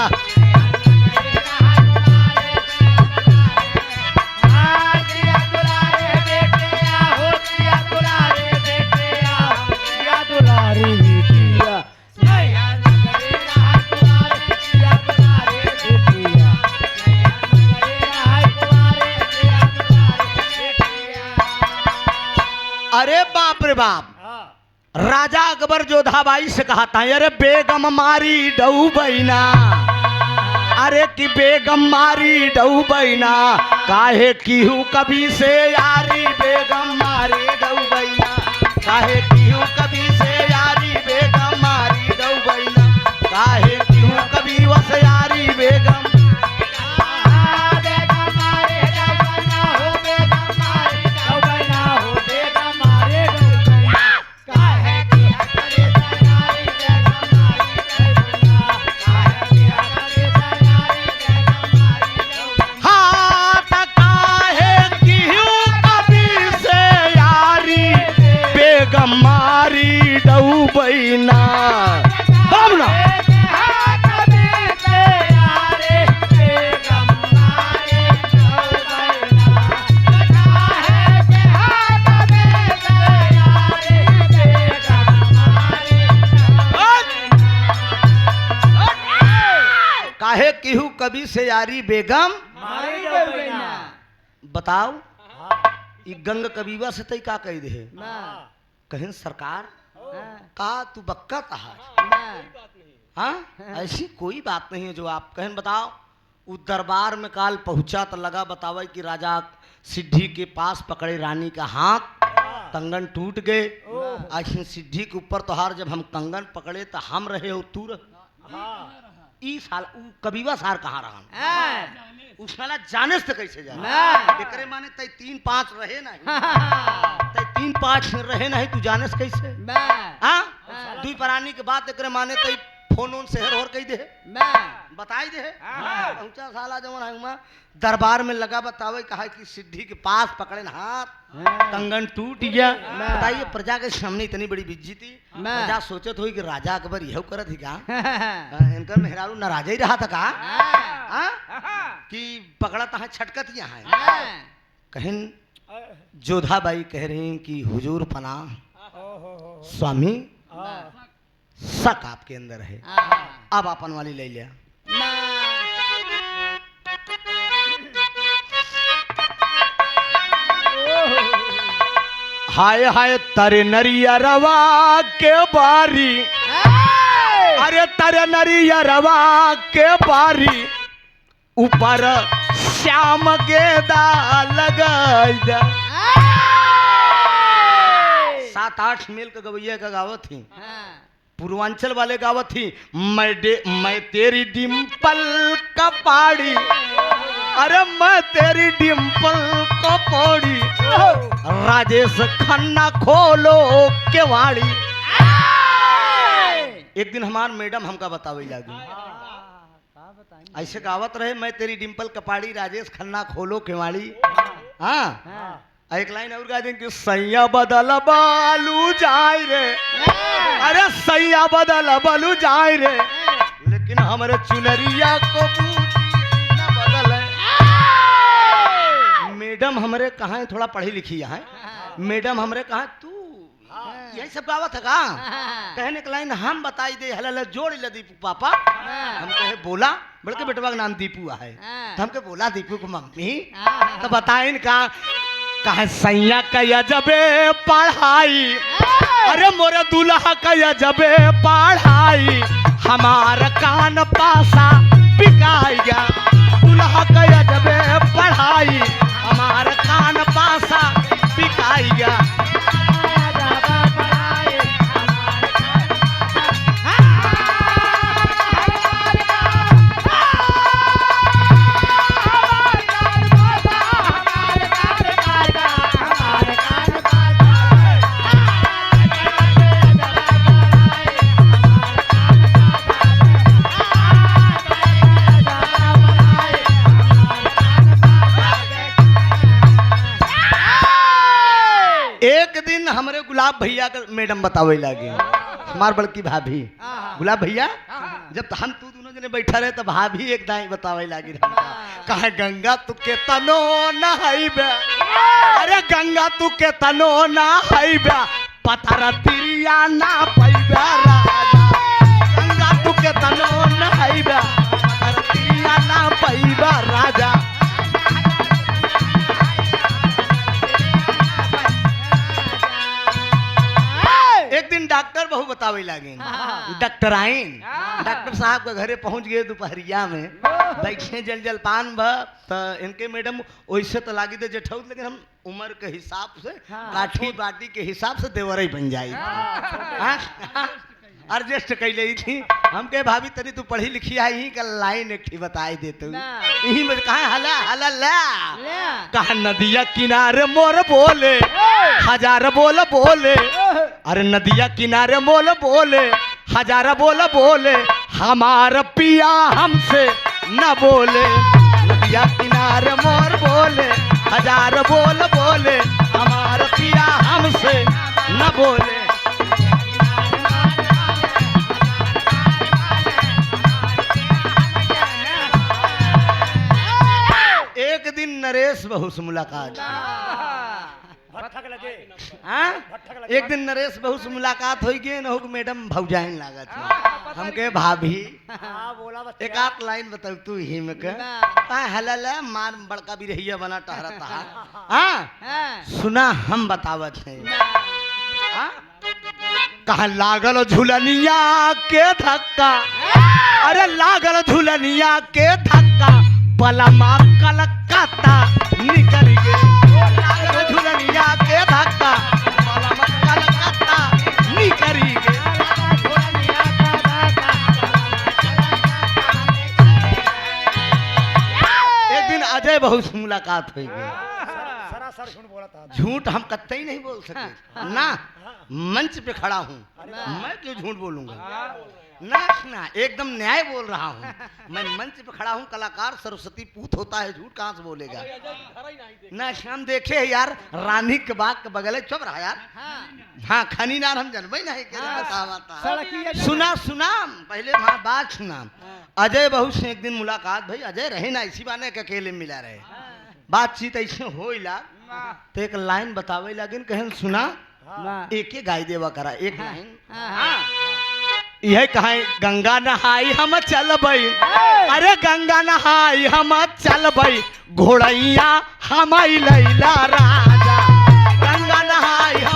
अरे बाप रे बाप राजा अकबर जोधाबाई से कहता है अरे बेगम मारी डऊ बैना अरे कि बेगम मारी डऊ बैना काहे किहू कभी से यारी बेगम मारी डऊ बैना काहे किहू कभी से यारी बेगम मारी डऊ बैना काहे किहू कभी वस यारी बेगम मारी डऊ बैना बाबला काहे किहू कभी से यारी बेगम बताओ ई गंग कबीवा से तई का कह दे कहीं सरकार का तू बक्का कहा हाँ ऐसी कोई बात नहीं है जो आप कहें बताओ उस दरबार में काल पहुंचा तो लगा बतावे कि राजा सिद्धि के पास पकड़े रानी का हाथ कंगन टूट गए आखिर सिद्धि के ऊपर तो हार जब हम कंगन पकड़े तो हम रहे हो तू ई साल कबीवा सार कहाँ रहा उस साला जाने से कैसे जाने एकरे माने तई 3-5 रहे नहीं तई 3-5 रहे नहीं तू जाने से कैसे हाँ दुई प्राणी के बात एकरे माने तई फोन उन शहर और कही दे बताई दे पहुंचा साला जवन है दरबार में लगा बतावे कहा कि सिद्धि के पास पकड़े हाथ कंगन टूट गया बताइए प्रजा के सामने इतनी बड़ी बेइज्जती प्रजा सोचत हुई कि राजा अकबर यह करत ही का इनका मेहरारू नाराज ही रहा था का कि पकड़ा था छटकत यहाँ है कहीं जोधाबाई कह रही हैं कि हुजूर पनाह स्वामी शक आपके अंदर है अब अपन वाली ले लिया हाय हाय तारे नरिया रवा के बारी, अरे तारे नरिया रवा के बारी ऊपर श्याम गेदा लगा। 7-8 मेल का गवैया का गावत थी, पूर्वांचल वाले गावत थी। मैं तेरी डिम्पल का पाड़ी, अरे मैं तेरी डिम्पल का पाड़ी, राजेश खन्ना खोलो केवाड़ी। एक दिन हमार मैडम हमका बतावे लगी, ऐसे गावत रहे, मैं तेरी डिम्पल कपाड़ी, राजेश खन्ना खोलो केवाड़ी। हाँ, एक लाइन और गा देंगे, सैया बदल बालू जाए रे, अरे सैया बदल बालू जाए रे, लेकिन हमारे चुनरिया को न बदल। मैडम हमरे कहा है, थोड़ा पढ़ी लिखी है, मैडम हमरे कहा तू यही सब गावत है का? कहने के लाइन हम बताई दे, हल जोड़ ल दीपू पापा। हम कहे बोला, बड़के बेटवा का नाम दीपू है, तो हमके बोला दीपू को मम्मी, तो बताइन का कहे सैया कया जबे पढ़ाई, अरे मोरे दूल्हा कया जबे पढ़ाई, हमारा कान पासा बिकाई गया। दूल्हा कया जबे पढ़ाई, हमारा कान पासा बिकाई गया। हमारे गुलाब भैया का मैडम बतावे लगे, हमार बड़की भाभी गुलाब भैया, जब हम तू दोनों जने बैठा रहे तो भाभी एक दाई बतावे लगी, कहे गंगा तू के तनो नहाइबे, अरे गंगा तू के तनो नहाइबे, पत्थर तिरिया ना पैबे राजा। गंगा तू के तनो नहाइबे, पत्थर तिरिया ना पैबे राजा। एक दिन डॉक्टर बहू बतावे लगे, डॉक्टर आइन, डॉक्टर साहब के घरे पहुंच गए दोपहरिया में, बैठे जल जलपान भ, तो इनके मैडम वैसे तो लागी दे जेठौत, लेकिन हम उम्र के हिसाब से, काठी बाटी के हिसाब से देवरई बन जाई, एडजस्ट कैले थी। हम कहे भाभी तरी तू पढ़ी लिखी है, यही का लाइन एक थी बताई दे तू, यही में कहा हला हला ला, कहा नदिया किनारे मोर बोले, हजार बोल बोले, अरे नदिया किनारे मोल बोले, हजार बोल बोले, हमार पिया हमसे न बोले। नदिया किनारे मोर बोले, हजार बोल बोले, हमार पिया हमसे न बोले। एक दिन नरेश बहू से मुलाकात, एक दिन नरेश बहू से मुलाकात हो गई न, हो मैडम भौजाइन लागत हमके भाभी एक आध लाइन बताऊ तू ही में के हलल मार बड़का भी रहिया बना टहरता है। हाँ सुना हम बतावत है, कहा लागल झुलनिया के धक्का, अरे लागल झुलनिया के धक्का, पलमा कलकत्ता निकल गए। लागल झुलनिया के धक्का, पलमा कलकत्ता निकल गए। एक दिन अजय बहू से मुलाकात हुई, झूठ हम कतई नहीं बोल सके ना, मंच पे खड़ा हूँ मैं क्यों झूठ बोलूंगा ना, ना एकदम न्याय बोल रहा हूँ मैं, मंच पे खड़ा हूँ, कलाकार सरस्वती पूत होता है, झूठ कहाँ से बोलेगा ना। हम देखे यार रानी के बाग के बगल, चुप रहा यार, हाँ खनी नार हम जनबे नहीं। सुना सुना पहले वहाँ बात सुना, अजय बहू से एक दिन मुलाकात भाई, अजय रहे ना इसी बाने के अकेले मिला रहे, बातचीत ऐसे हो तो एक लाइन बतावे लगिन, कहन सुना एक ही गाय देवा करा, एक लाइन यह कहे गंगा नहाई हम चल बई, अरे गंगा नहाई हम चल बई, घोड़ैया हम लैला राजा, गंगा नहाई हम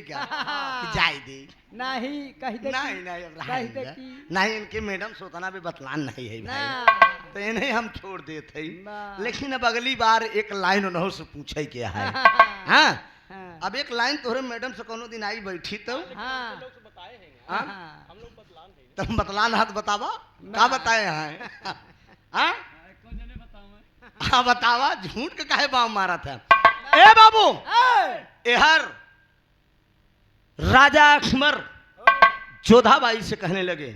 क्या कि जाए दे नहीं कह दे नहीं नहीं अब कह दे रहेंगे। कि नहीं इनके मैडम सोतना भी बतलान नहीं है ना भाई तो इन्हें हम छोड़ देते वाह। लेकिन अब अगली बार एक लाइन उन्हों से पूछे क्या है हाँ हाँ अब एक लाइन तोहरे मैडम से कोनो दिन आई बैठी तो हाँ हाँ? हाँ तुम बतलान हाथ बतावा का बताए हैं हाँ हाँ बतावा झूठ के काहे बाम मारा था ए बाबू एहर राजा अकबर जोधाबाई से कहने लगे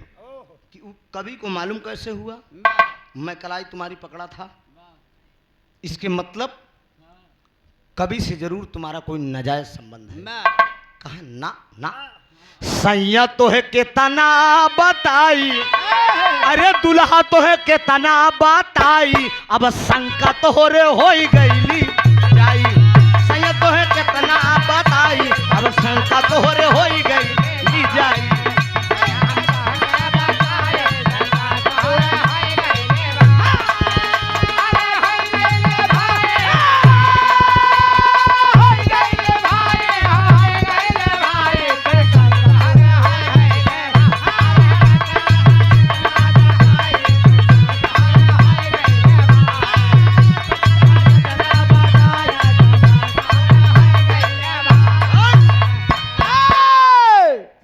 कि वो कवि को मालूम कैसे हुआ मैं कलाई तुम्हारी पकड़ा था इसके मतलब कवि से जरूर तुम्हारा कोई नाजायज संबंध है कहा ना ना सैया तो है के तना बताई अरे दुल्हा तो है के तना बताई अब शंका तो हो रे हो गईली जाई सैया तो है के तना बताई अब शंका तो हो रे हो गईली जाई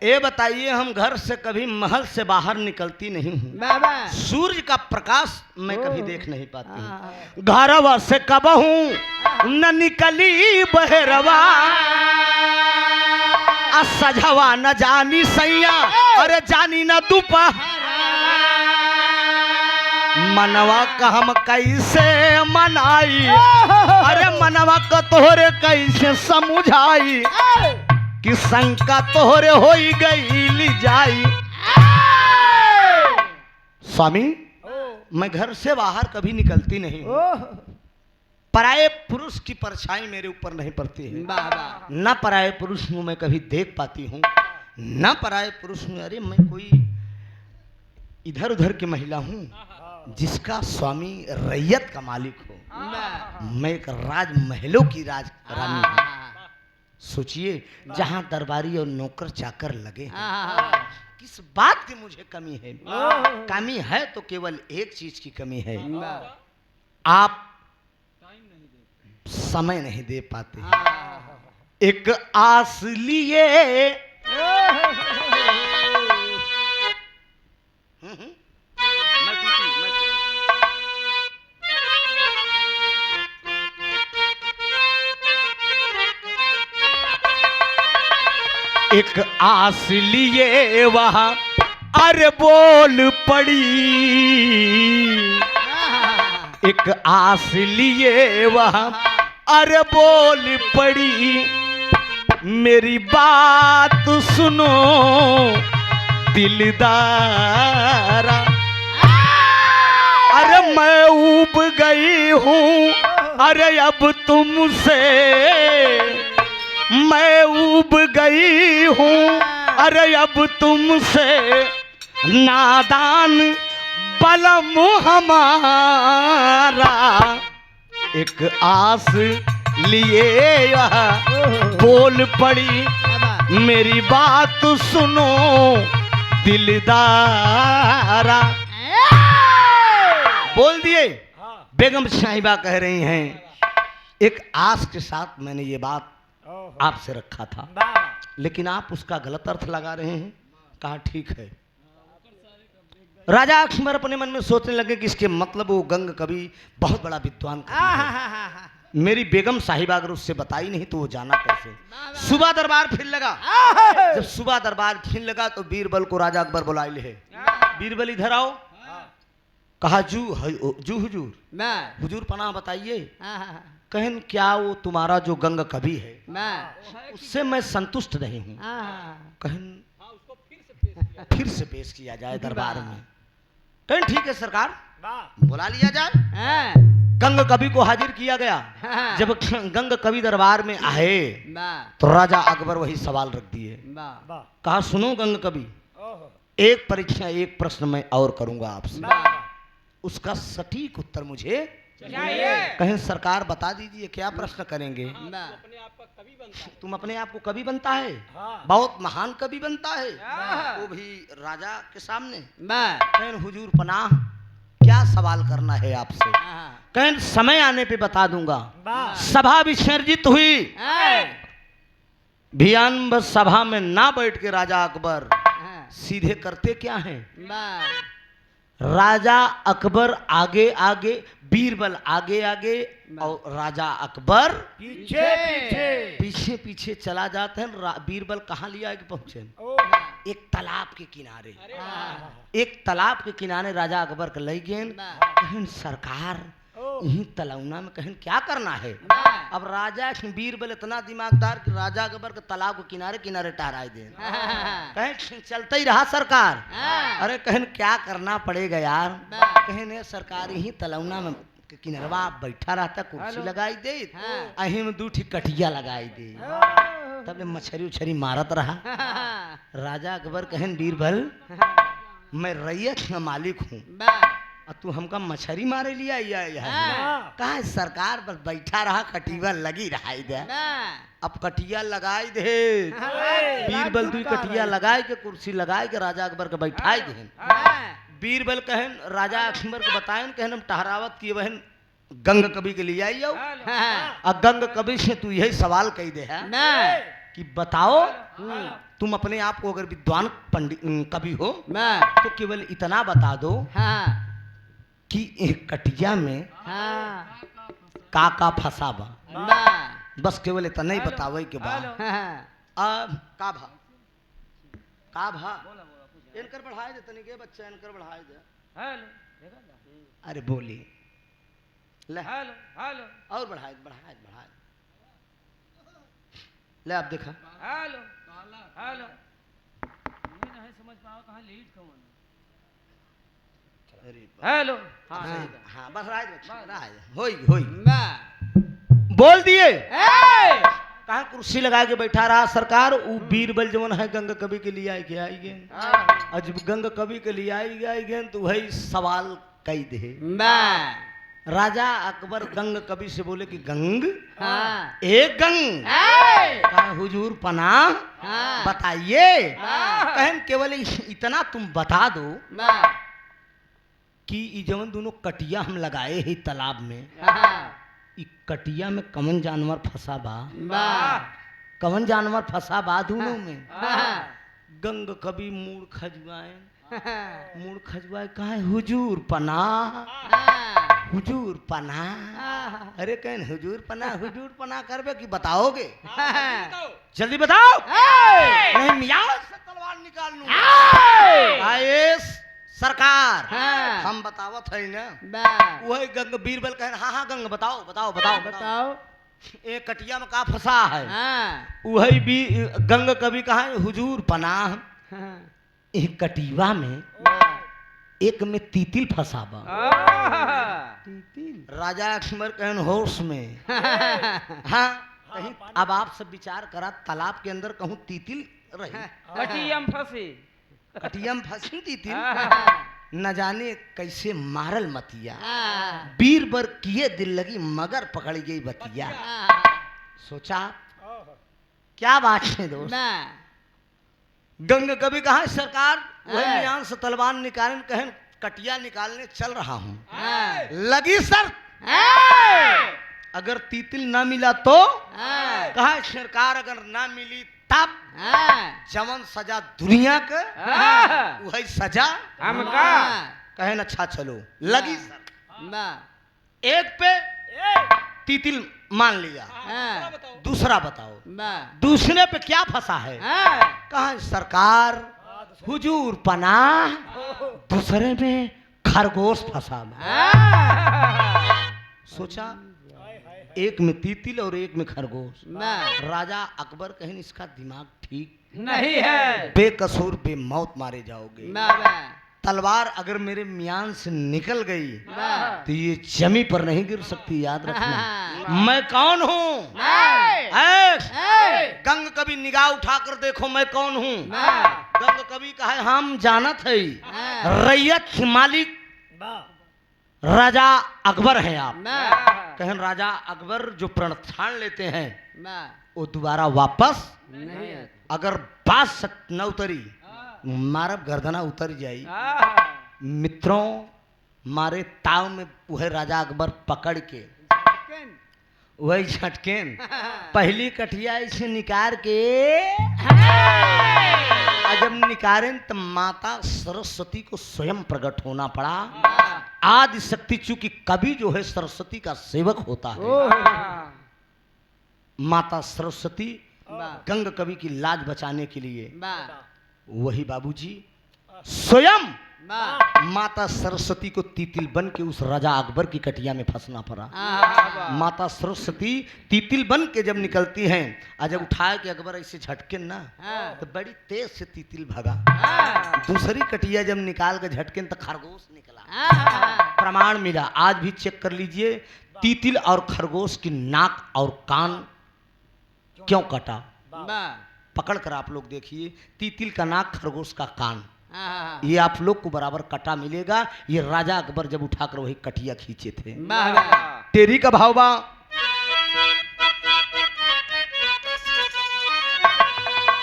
ये बताइए हम घर से कभी महल से बाहर निकलती नहीं हूँ बाबा सूर्य का प्रकाश मैं कभी देख नहीं पाती हूँ घरवा से कबहू न निकली बहरवा सजवा न जानी सैया अरे जानी न दोपहर मनवा का हम कैसे मनाई अरे मनवा का तोहरे कैसे समझाई कि शंका तोहरे हो गई जाई स्वामी मैं घर से बाहर कभी निकलती नहीं हूँ पराये पुरुष की परछाई मेरे ऊपर नहीं पड़ती है बाबा न पराये पुरुष को मैं कभी देख पाती हूँ न पराये पुरुष में अरे मैं कोई इधर उधर की महिला हूँ जिसका स्वामी रैयत का मालिक हो मैं एक राजमहलों की रानी हूँ सोचिए जहाँ दरबारी और नौकर चाकर लगे हैं किस बात की मुझे कमी है कमी है तो केवल एक चीज की कमी है आप समय नहीं दे पाते एक आस लिए मैं टूटी। एक आस लिए वहां अरे बोल पड़ी एक आस लिए वहां अरे बोल पड़ी मेरी बात सुनो दिलदारा अरे मैं ऊब गई हूँ अरे अब तुमसे मैं ऊब गई हूँ अरे अब तुमसे नादान बलम हमारा एक आस लिए यह बोल पड़ी मेरी बात सुनो दिलदारा बोल दिए बेगम साहिबा कह रही हैं एक आस के साथ मैंने ये बात आपसे रखा था लेकिन आप उसका गलत अर्थ लगा रहे हैं कहा ठीक है राजा अकबर अपने मन में सोचने लगे कि इसके मतलब वो गंग कवि बहुत बड़ा विद्वान कवि है मेरी बेगम साहिबा अगर उससे बताई नहीं तो वो जाना कैसे सुबह दरबार फिर लगा जब सुबह दरबार फिर लगा तो बीरबल को राजा अकबर बुला ले बीरबल इधर आओ कहा जू हुजूर हुजूर पनाह बताइए कहन क्या वो तुम्हारा जो गंग कवि है उससे मैं संतुष्ट नहीं हूँ कहन फिर से पेश किया जाए दरबार में कहन ठीक है सरकार बुला लिया जाए गंग कवि को हाजिर किया गया जब गंग कवि दरबार में आए तो राजा अकबर वही सवाल रख दिए कहा सुनो गंग कवि एक परीक्षा एक प्रश्न मैं और करूंगा आपसे उसका सटीक उत्तर मुझे कहें सरकार बता दीजिए क्या प्रश्न करेंगे। तुम अपने आप को कवि बनता है, बहुत महान कवि बनता है, वो भी राजा के सामने। कहें हुजूर पनाह क्या सवाल करना है आपसे। कहें समय आने पे बता दूंगा। सभा विसर्जित हुई, भियान सभा में ना बैठ के राजा अकबर सीधे करते क्या हैं। राजा अकबर आगे आगे, बीरबल आगे आगे और राजा अकबर पीछे पीछे पीछे पीछे चला जाते हैं। बीरबल कहाँ लिया के पहुंचे, एक तालाब के किनारे। एक तालाब के किनारे राजा अकबर के ले गए। कहें सरकार यही तलौना में कहें क्या करना है। अब राजा बीरबल इतना दिमागदार कि राजा अकबर के तालाब के किनारे किनारे टहराए दे। कहें चलता ही रहा सरकार। अरे कहें क्या करना पड़ेगा यार। कहें ने सरकार यही तलौना में किनरवा बैठा रहता, कुर्सी लगाई दे, अही में 2 ठी कटिया लगाई दे, तब ले मछरी उछरी मारत रहा। राजा अकबर कहें बीरबल मैं रैयत का मालिक हूँ और तू हमका मछरी मारे लिया कहा सरकार बस बैठा रहा, कटिया लगी रहा दे। अब कटिया लगाई दे, बीरबल 2 कटिया लगाए के कुर्सी लगाए के राजा अकबर के बैठाए दे। बीरबल कहन राजा अकबर को बताएं, कहन हम टहरावत की बहन गंग कवि के लिए आई हो। और गंग कवि से तू यही सवाल कही दे है कि बताओ तुम अपने आप को अगर विद्वान पंडित कवि हो तो केवल इतना बता दो कि एक कटिया में का फंसा बा। बस केवल इतना ही बतावे के बाद का भा इनकर बढ़ाए दे तनिक बच्चा, इनकर बढ़ाए दे। अरे बोली ले और बढ़ाए बढ़ाए बढ़ाए ले। आप देखा समझ पाओ कहाँ लीड कौन। हेलो हाँ बस होई होई बोल दिए। कहा कुर्सी लगा के बैठा रहा सरकार। वो बीरबल जवन है गंग कवि के लिए आई गए। और जब गंग कवि के लिए आई गए तो वही सवाल कही दे। राजा अकबर गंग कवि से बोले कि गंग एक गंग कहा हुजूर पनाह बताइए। कहें केवल इतना तुम बता दो कि जवन दोनों कटिया हम लगाए ही तालाब में, इ कटिया में कवन जानवर फंसा बा। कवन जानवर फंसा बा दोनों में। गंग कवि मूड खजुआए कहा हुजूर पनाह हुजूर पनाह। अरे कहें हुजूर पनाह करबे कि बताओगे। जल्दी बताओ नहीं मियाँ से तलवार निकाल लूं। सरकार हम बतावत है ना। वही गंग बीरबल कहें हाँ गंग बताओ बताओ बताओ बताओ एक कटिया में का फंसा है। वही भी गंग कवि कहा हुजूर पनाह एक कटिया में एक में तीतिल फंसा बा। राजा अकबर कहन होश में हाँ कहीं अब आप सब विचार करा तालाब के अंदर कहूँ तीतिल रही। कटियम फंसी तीतिल न जाने कैसे मारल मतिया। बीरबर किए दिल लगी मगर पकड़ गई बतिया। सोचा क्या बात है दोस्त। गंग कवि कहा सरकार वही मियान से तलवार निकालने कहें कटिया निकालने चल रहा हूँ। लगी सर अगर तीतिल ना मिला तो कहा सरकार अगर ना मिली तब जवन सजा दुनिया के वही सजा हमका। कहें अच्छा चलो लगी सर। एक पे तीतिल मान लिया, दूसरा बताओ दूसरे पे क्या फंसा है। कहा सरकार हुजूर पनाह दूसरे में खरगोश फंसा। सोचा एक में तीतिल और एक में खरगोश। राजा अकबर कहें इसका दिमाग ठीक नहीं है, बेकसूर बेमौत मारे जाओगे। तलवार अगर मेरे मियान से निकल गई तो ये जमी पर नहीं गिर सकती, याद रखना। मैं कौन हूँ। गंग कभी निगाह उठाकर देखो मैं कौन हूँ। गंग कभी कहा हम जानत है रैयत मालिक राजा अकबर हैं आप। मैं कहन राजा अकबर जो प्रण ठान लेते हैं मैं वो दोबारा वापस नहीं अगर बात सत न उतरी मारब गर्दना उतर जाई। मित्रों मारे ताव में वह राजा अकबर पकड़ के वही झटकेन पहली कठिया इसे निकाल के जब निकारें तो माता सरस्वती को स्वयं प्रकट होना पड़ा। आदि शक्ति चूंकि कवि जो है सरस्वती का सेवक होता है, माता सरस्वती गंग कवि की लाज बचाने के लिए वही बाबूजी स्वयं माता सरस्वती को तीतिल बन के उस राजा अकबर की कटिया में फंसना पड़ा। माता सरस्वती तीतिल बन के जब निकलती हैं और जब उठाए के अकबर ऐसे झटके ना तो बड़ी तेज से तीतिल भगा। दूसरी कटिया जब निकाल के झटके तो खरगोश निकला। प्रमाण मिला, आज भी चेक कर लीजिए तीतिल और खरगोश की नाक और कान क्यों कटा। पकड़ कर आप लोग देखिए, तीतिल का नाक खरगोश का कान ये आप लोग को बराबर कटा मिलेगा। ये राजा अकबर जब उठाकर वही कटिया खींचे थे। तेरी का भाव बा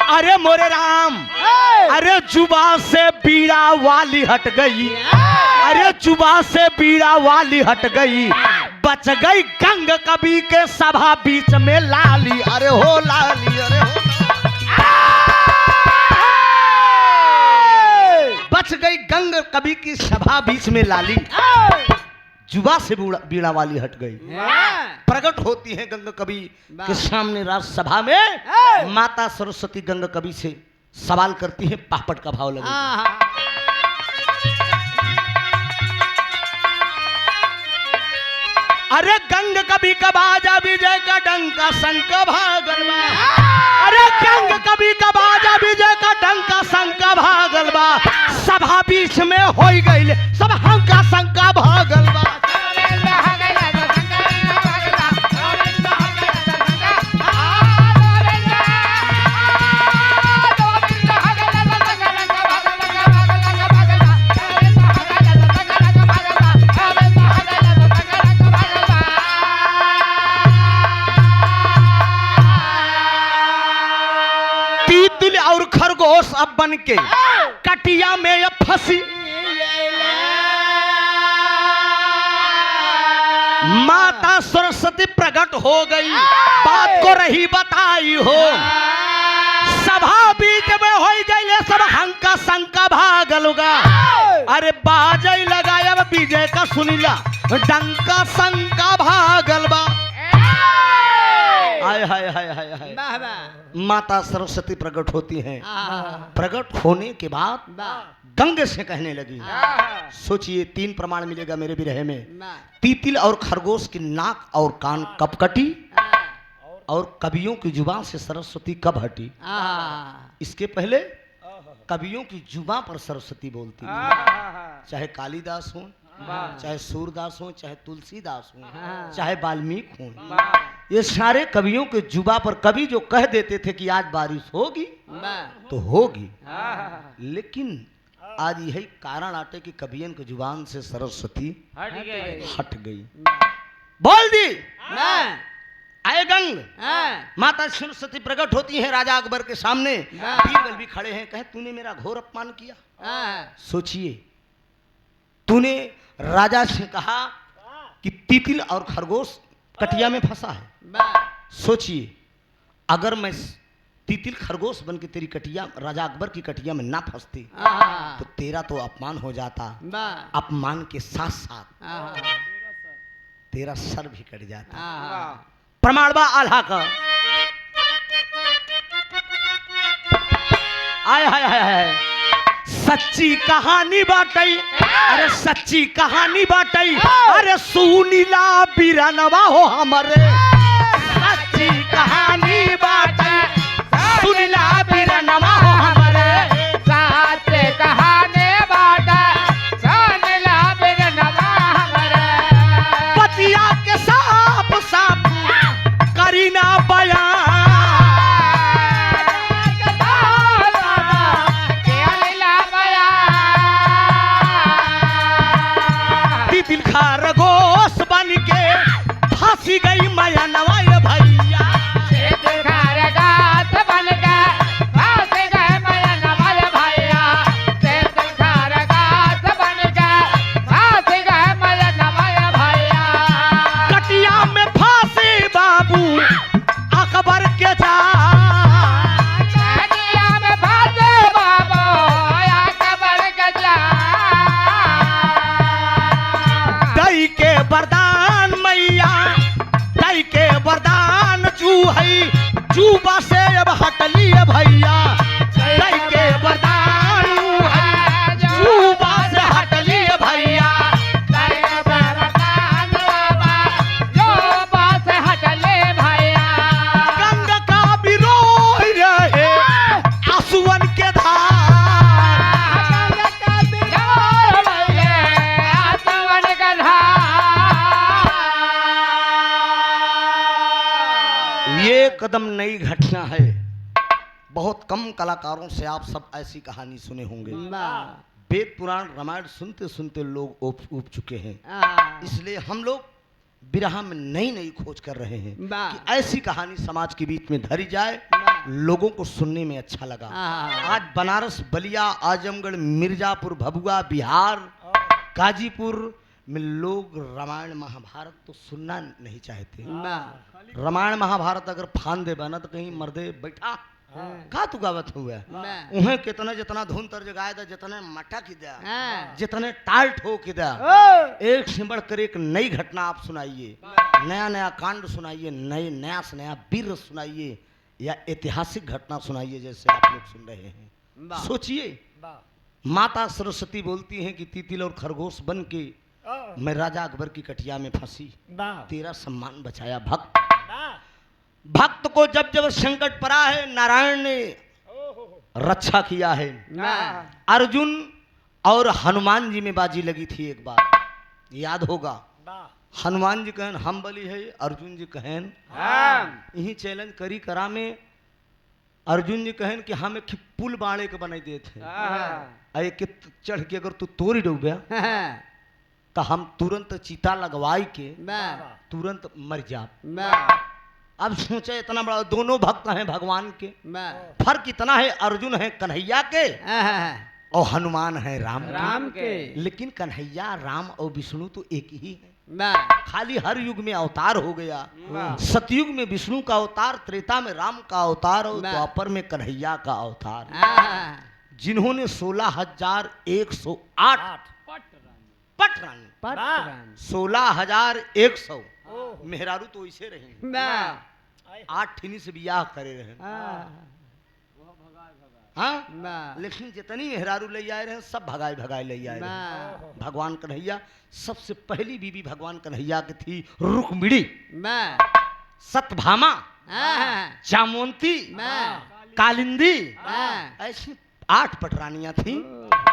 अरे मोरे राम, अरे जुबा से बीड़ा वाली हट गई, अरे जुबा से बीड़ा वाली हट गई, बच गई गंग कवि के सभा बीच में लाली। अरे हो लाली, अरे हो बच गई गंग कवि की सभा बीच में लाली। जुबा से बीड़ा वाली हट गई, प्रकट होती है गंग कवि के सामने राज सभा में। माता सरस्वती गंग कवि से सवाल करती है, पापड़ का भाव लगे। अरे गंग कवि का बाजा विजय का डंका शंख भागलबा, अरे गंग कवि का बाजा विजय का डंका शंख भागलबा, सभा बीच में हो गई सब हंका शंका भागलबा। और खरगोश अब बन के कटिया में अब फंसी। माता सरस्वती प्रकट हो गई, बात को रही बताई हो। सभा बीच में हो गई सब हंका शंका भागलुगा। अरे बाजई लगाया विजय का सुनीला डंका शंका भागलबा। हाय हाय हाय हाय हाय। माता सरस्वती प्रकट होती हैं। प्रकट होने के बाद गंग से कहने लगी, सोचिए 3 प्रमाण मिलेगा मेरे विरह में। तीतिल और खरगोश की नाक और कान कब कटी और कवियों की जुबान से सरस्वती कब हटी। इसके पहले कवियों की जुबान पर सरस्वती बोलती थी, चाहे कालिदास हो, चाहे सूरदास हो, चाहे तुलसीदास हो, चाहे वाल्मीकि हो। ये सारे कवियों के जुबा पर कवि जो कह देते थे कि आज बारिश होगी तो होगी, लेकिन आज यही कारण आटे कि कवियन के जुबान से सरस्वती हट गई। बोल दी आए गंग। माता सरस्वती प्रकट होती है राजा अकबर के सामने। बीरबल भी खड़े हैं, कहे तूने मेरा घोर अपमान किया। सोचिए, तूने राजा से कहा कि तीतिल और खरगोश कटिया में फंसा है। सोचिए, अगर मैं तीतिल खरगोश बन के तेरी कटिया राजा अकबर की कटिया में ना फंसती तो तेरा तो अपमान हो जाता। अपमान के साथ साथ तेरा सर भी कट जाता। प्रमाणवा आल्हा का आय हाय हाय हाय। सच्ची कहानी बाटई, अरे सच्ची कहानी बाटई, अरे सुनीला बिरनवा हो हमारे। सच्ची कहानी बाटई, सुनीला बिरनवा हो हमारे। सच्ची कहानी बाटई, सुनीला बिरनवा हमारे। पतिया के साप साप करीना बयान, दिल खा फांसी गई माया नवाए भैया कटिया में फांसी बाबू अकबर के जा दई के वरदान मैया दई के वरदान जू है जूबा से अब हटली है भैया दई के वरदान है जूबा से हटली है भैया गंगा का विरोह रहे आंसुअन के धार ये कदम नई घटना है। बहुत कम कलाकारों से आप सब ऐसी कहानी सुने होंगे। वेद पुराण रामायण सुनते सुनते लोग उब चुके हैं, इसलिए हम लोग बिरहा में नई नई खोज कर रहे हैं कि ऐसी कहानी समाज के बीच में धरी जाए, लोगों को सुनने में अच्छा लगा। आज बनारस, बलिया, आजमगढ़, मिर्जापुर, भभुआ, बिहार, गाजीपुर में लोग रामायण महाभारत तो सुनना नहीं चाहते। रामायण महाभारत अगर फान दे बना तो कहीं मर्दे बैठा का तू गावत हुआ उन्हें कितना जितना धुन तर जगाए दा, जितने मटा की दा, जितने टाल ठोक की दा, एक से बढ़कर एक नई घटना आप सुनाइए, नया नया कांड सुनाइए, नया से नया वीर सुनाइए या ऐतिहासिक घटना सुनाइए जैसे आप लोग सुन रहे हैं। सोचिए, माता सरस्वती बोलती हैं कि तितिल और खरगोश बन के मैं राजा अकबर की कटिया में फंसी, तेरा सम्मान बचाया भक्त। भक्त को जब जब संकट पड़ा है नारायण ने रक्षा किया है। अर्जुन और हनुमान जी में बाजी लगी थी एक बार, याद होगा। हनुमान जी कहन हम बली है, अर्जुन जी कहन यही चैलेंज करी करा में अर्जुन जी कहन कि हम एक पुल बाड़े के बनाई देते हैं, के चढ़ के अगर तू तोड़ी डूब तो हम तुरंत चीता लगवाई के तुरंत मर जा। अब सोचे इतना बड़ा, दोनों भक्त हैं भगवान के, फर्क इतना है अर्जुन है कन्हैया के और हनुमान है राम के। लेकिन कन्हैया राम और विष्णु तो एक ही है, खाली हर युग में अवतार हो गया। सतयुग में विष्णु का अवतार, त्रेता में राम का अवतार और द्वापर में कन्हैया का अवतार, जिन्होंने 16,108 पट रानी 16,100 मेहरारू तो ऐसे रहे, 8 ठिनी से बियाह करे रहे। हाँ, लेकिन जितनी मेहरारू ले आए रहे सब भगाए भगाए ले आए रहे। भगवान कन्हैया सबसे पहली बीबी भगवान कन्हैया की थी रुक्मिणी, सत्यभामा, जामवंती, कालिंदी, ऐसी 8 पटरानियां थी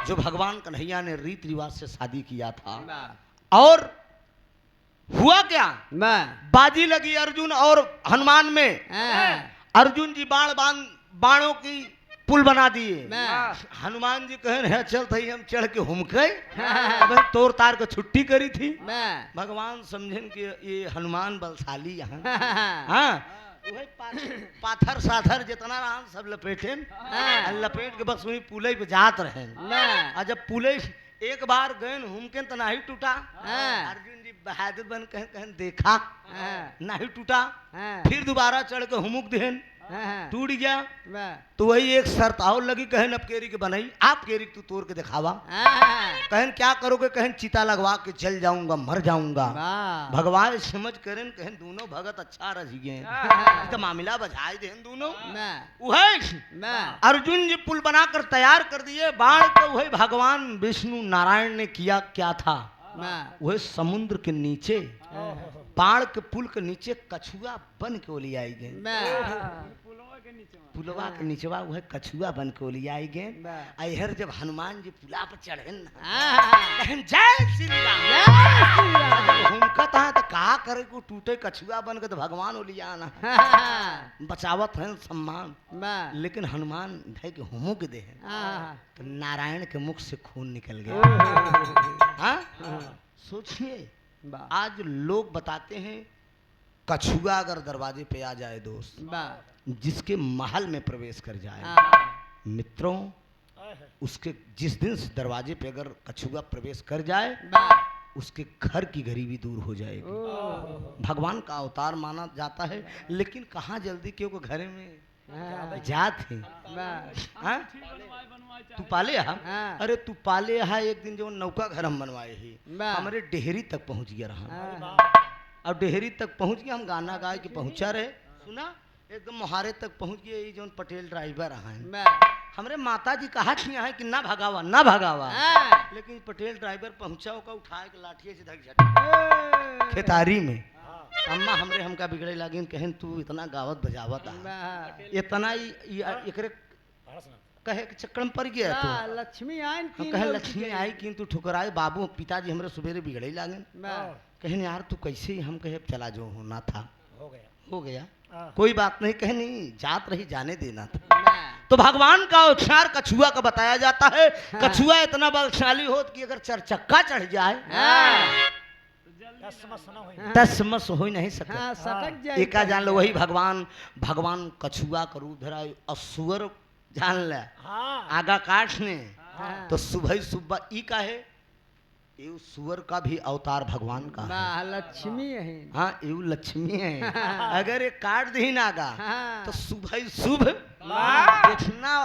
जो भगवान कन्हैया ने रीति रिवाज से शादी किया था। और हुआ क्या, बाजी लगी अर्जुन और हनुमान में। अर्जुन जी बाणों की पुल बना दिए। हनुमान जी कहन है चल थई हम चढ़ के हुमके तोड़ तार के छुट्टी करी थी। भगवान समझन कि ये हनुमान बलशाली यहाँ, हाँ पाथर साथर जितना रहा सब लपेटे, लपेट के बस वही पुले पे जात रहे। और जब पुले एक बार गए हुमके तो नहीं टूटा, अर्जुन जी बहादुर बन कहन देखा नहीं टूटा, फिर दोबारा चढ़ के हुमुक देन टूट गया। तो वही एक शर्त और लगी, कहन अब केरी के बनाई, आप केरी तू तोड़ के दिखावा। कहन क्या करोगे, कहन चिता लगवा के जल जाऊंगा मर जाऊंगा। भगवान समझ करें कहन दोनों भगत अच्छा रही गए तो मामला बजाए देन दोनों। अर्जुन जी पुल बनाकर तैयार कर दिए, बाण तो वही भगवान विष्णु नारायण ने किया क्या था, वह समुद्र के नीचे बाण के पुल के नीचे कछुआ बन के ओली आई गए। पुलवा के नीचवा वह कछुआ बन के ओली आई गए। अहर जब हनुमान जी पुला पर चढ़े जय श्री राम हुमकत है तो कहा करे को टूटे कछुआ बन के तो भगवान ओली आना बचावत है सम्मान। लेकिन हनुमान भाई के हुमुक दे तो नारायण के मुख से खून निकल गया। सोचिए आज लोग बताते हैं कछुआ अगर दरवाजे पे आ जाए दोस्त, वाह जिसके महल में प्रवेश कर जाए हाँ मित्रों, उसके जिस दिन से दरवाजे पे अगर कछुआ प्रवेश कर जाए वाह उसके घर की गरीबी दूर हो जाएगी। ओ भगवान का अवतार माना जाता है, लेकिन कहाँ जल्दी क्योंकि घर में हाँ जात है। वाह हाँ? तू पाले हा? हाँ। अरे तू पाले हा एक दिन जो नौका घर हम बनवाए ही, वाह। हमारे डेहरी तक पहुंच गया रहा। हाँ अब डेहरी तक पहुंच गया, हम गाना गाए कि पहुंचा रहे, सुना एकदम मोहारे तक पहुंच गए। ये जो पटेल ड्राइवर हैं, वाह हमरे माता जी कहा है कि ना भगावा ना भगावा, हाँ लेकिन पटेल ड्राइवर पहुंचा होगा उठाए के लाठिए से धक झट खेतारी में। अम्मा हमरे हमका बिगड़े लागिन, कहन तू इतना गावत बजावत आ, वाह इतना एकरे कहे के चक्कर में पड़ गया तो वाह, लक्ष्मी आइन हम कहे लक्ष्मी आई कि तू ठुकराए। बाबू पिताजी हमरे सुबेरे बिगड़े लागन, वाह कहन यार तू कैसे ही, हम कहे चला जो होना था हो गया हाँ। कोई बात नहीं, कहे नहीं जात रही जाने देना था। वाह तो भगवान का उपचार कछुआ का बताया जाता है। कछुआ इतना बलशाली हो कि अगर चरचक्का चढ़ जाए हाँ दस मस हो नहीं सके। हाँ सटक जाए एका जान लो वही भगवान कछुआ का रूप धरा असुअर जान ले आगा काट ने। हाँ। तो सुबह सुबह ई का है ये सुअर का भी अवतार भगवान का है। वाह लक्ष्मी है हाँ ये लक्ष्मी है। अगर ये काट दी नागा हाँ तो सुबह शुभ इतना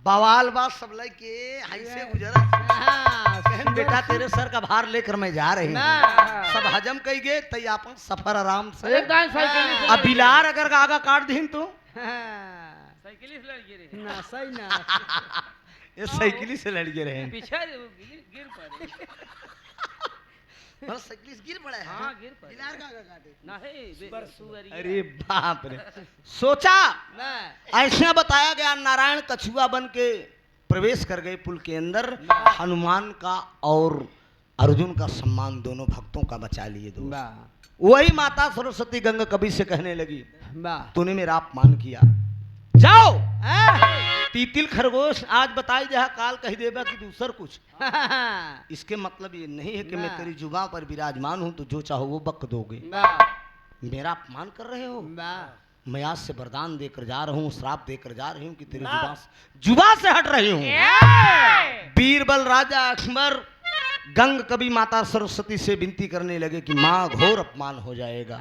बवाल बा सब लगे ऐसे गुजरा। हाँ कहन बेटा तेरे सर का भार लेकर मैं जा रही हूँ, वाह। सब हजम कई गए तई अपन सफर आराम से। एकदम साइकिल से अब बिलार अगर आगा काट दी तो हाँ साइकिल से लड़ गिरे ना सही ना ये साइकिल से लड़ गए रहे। पीछे गिर पड़े। और साइकिल से गिर पड़े हैं। हाँ गिर पड़े बिलार का आगा काटे। नहीं सुअरिया। अरे बाप रे, सोचा वाह ऐसा बताया गया नारायण कछुआ बन के प्रवेश कर गए पुल के अंदर। हनुमान का और अर्जुन का सम्मान दोनों भक्तों का बचा लिए दो। वाह वही माता सरस्वती गंगा कवि से कहने लगी वाह तूने मेरा अपमान किया, जाओ तीतिल खरगोश आज बताई दे काल कही देगा कि दूसर कुछ। इसके मतलब ये नहीं है कि मैं तेरी जुबान पर विराजमान हूं तो जो चाहो वो बक दोगे। वाह मेरा अपमान कर रहे हो। वाह मैं आज से वरदान देकर जा रहा हूँ, श्राप देकर जा रही हूँ कि तेरी जुबान से हट रही हूँ। बीरबल राजा अकबर गंग कवि माता सरस्वती से विनती करने लगे कि माँ घोर अपमान हो जाएगा,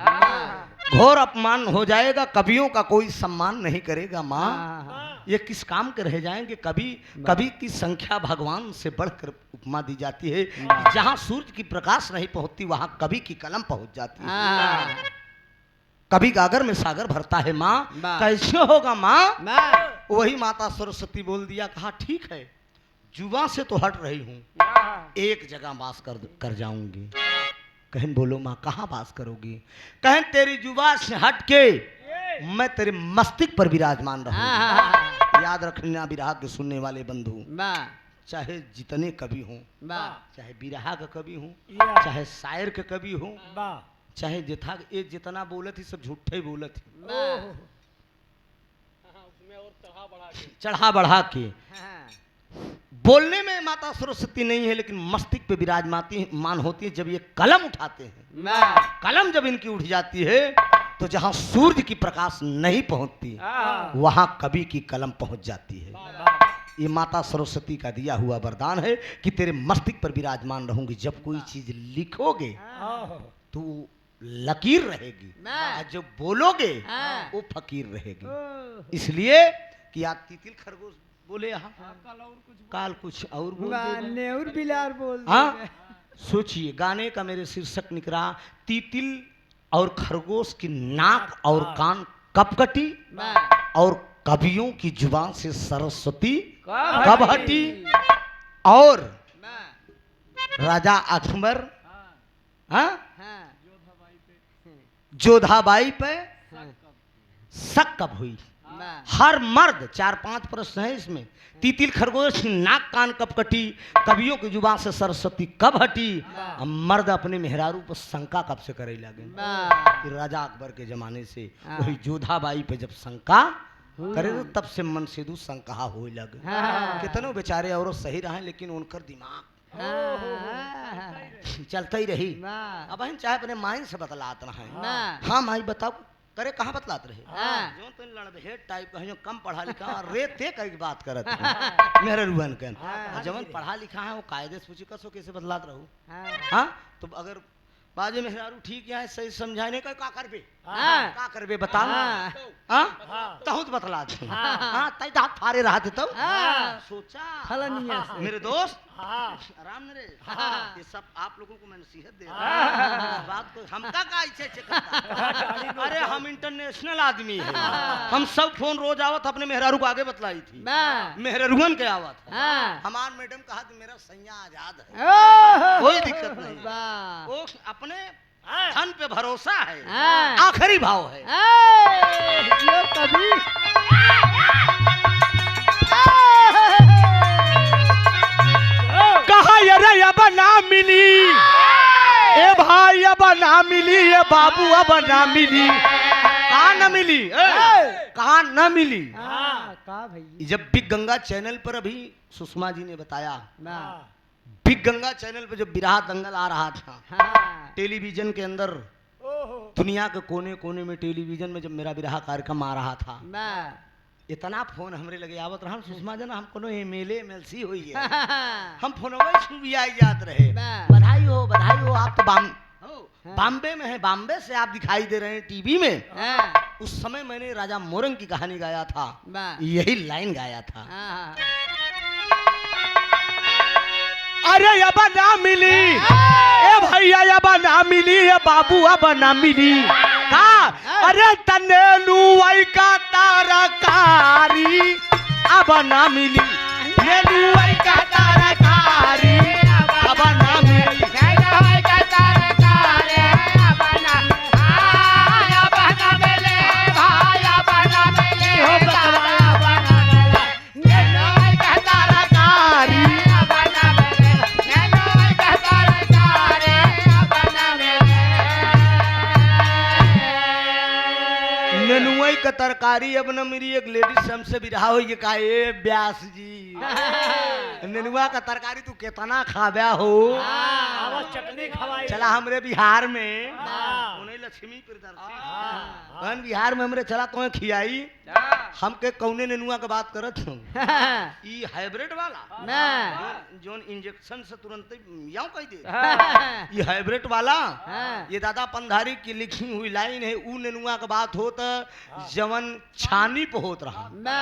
घोर अपमान हो जाएगा, कवियों का कोई सम्मान नहीं करेगा माँ। ये किस काम के रह जाएंगे। कवि की संख्या भगवान से बढ़कर उपमा दी जाती है कि जहाँ सूर्य की प्रकाश नहीं पहुंचती वहाँ कवि की कलम पहुंच जाती है। कभी गागर में सागर भरता है माँ, कैसे होगा माँ। वही माता सरस्वती बोल दिया, कहा ठीक है जुबा से तो हट रही हूँ, एक जगह वास कर जाऊंगी। कहन बोलो माँ कहाँ वास करोगी। कहन तेरी जुबा से हट के मैं तेरे मस्तिष्क पर विराजमान रहूंगा। याद रखना विरहा के सुनने वाले बंधु, चाहे जितने कवि हों, चाहे बिरहा का कवि हों, चाहे शायर के कवि हों, चाहे जिथा ये जितना बोलत ही सब झूठे ही बोलत ही, चढ़ा बढ़ा के बोलने में माता सरस्वती नहीं है, लेकिन मस्तिष्क पे विराजमान होती है। जब ये कलम उठाते हैं, कलम जब इनकी उठ जाती है तो जहां सूर्य की प्रकाश नहीं पहुंचती वहां कवि की कलम पहुंच जाती है। ये माता सरस्वती का दिया हुआ वरदान है कि तेरे मस्तिष्क पर विराजमान रहूंगी। जब कोई चीज लिखोगे तो लकीर रहेगी, और जब बोलोगे वो फकीर रहेगी। इसलिए कि आप तीतिल खरगोश बोले यहाँ काल कुछ और बोल नेउर बिलार बोल। हाँ सोचिए, गाने का मेरे शीर्षक निकला तीतिल और खरगोश की नाक और कान कब कटी, और कवियों की जुबान से सरस्वती कब हटी, और राजा अकबर जोधाबाई पे शक कब हुई। हर मर्द 4-5 प्रश्न है इसमें। तीतिल खरगोश की नाक कान कब कटी, कवियों की जुबान से सरस्वती कब हटी, मर्द अपने मेहरारू पर शंका कब से करे लगे। राजा अकबर के जमाने से वही जोधाबाई पे जब शंका करे तब से मन से दू शंका हो लगे। कितनों बेचारे औरत सही रहे लेकिन उनकर दिमाग हाँ, चलता ही रही। ना अब हम चाहे अपने माइन से बतलात रहे। ना हाँ माई बताओ करे कहाँ बतलात रहे। हाँ। जो तो लड़भेट टाइप का जो कम पढ़ा लिखा रे ते कई बात करत मेरे रुहन के जवन पढ़ा लिखा है वो कायदे से पूछी कसो कैसे बतलात रहू। हाँ हाँ तो अगर बाजे मेहरारू ठीक है सही समझाने का का करबे हाँ। का करबे बताओ। हाँ। हाँ तहु तो बतला दे। हाँ तई दांत फाड़े रहा थे तो हाँ। सोचा फलनिया से। मेरे दोस्त आराम न रे ये सब आप लोगों को मैं नसीहत दे रहा हूँ। इस बात को हमका का ऐसे करता। अरे हम इंटरनेशनल आदमी है हम सब फोन रोज आवत अपने मेहरारू को आगे बतलाई थी ना मेहरुअन के आवत हाँ। हमार मैडम कहा कि मेरा सैया आजाद है ओह, कोई दिक्कत नहीं वाह। वो अपने धन पे भरोसा है हाँ। आखिरी भाव है। ये कभी कहा अरे अब ना मिली ए भाई अब ना मिली ये बाबू अब ना मिली कहा न मिली कहा न मिली। का भैया जब बिग गंगा चैनल पर अभी सुषमा जी ने बताया ना बिग गंगा चैनल पर जब बिरहा दंगल आ रहा था हाँ टेलीविजन के अंदर दुनिया के कोने कोने में टेलीविजन में जब मेरा बिरहा कार्यक्रम आ रहा था ना इतना फोन हमरे लगे आवत रहा सुषमा जी ना हम कोनो एमएलए एमएलसी हुई है हाँ। हम फोनवे छू भी आई जात रहे वाह। बधाई हो आप तो बॉम्बे में है बॉम्बे से आप दिखाई दे रहे हैं टीवी में। हाँ। उस समय मैंने राजा मोरंग की कहानी गाया था वाह। यही लाइन गाया था। हाँ। अरे अब ना मिली ए भैया अब ना मिली ए बाबू अब ना मिली का अरे तने लुआई का तरकारी अब ना मिली ये लुआई का तरकारी अब ना मिली। नेनुआई का तरकारी अब न मेरी एक लेडीज हमसे बिरहा हुई का ए ब्यास जी नेनुआ का तरकारी तू कितना खाव्या हो चटनी खवाई चला हमरे बिहार में उन्हें लक्ष्मी प्रियदर्शी बिहार में हमरे चला तो खियाई हमके कौने नेनुआ के बात करत हूँ ई हाइब्रिड वाला ना जोन इंजेक्शन से तुरंत याँ कह दे हाँ। ये हाइब्रिड वाला हाँ। ये दादा पंधारी की लिखी हुई लाइन है ऊ नेनुआ का बात होत जवन छानी पे होत रहा ना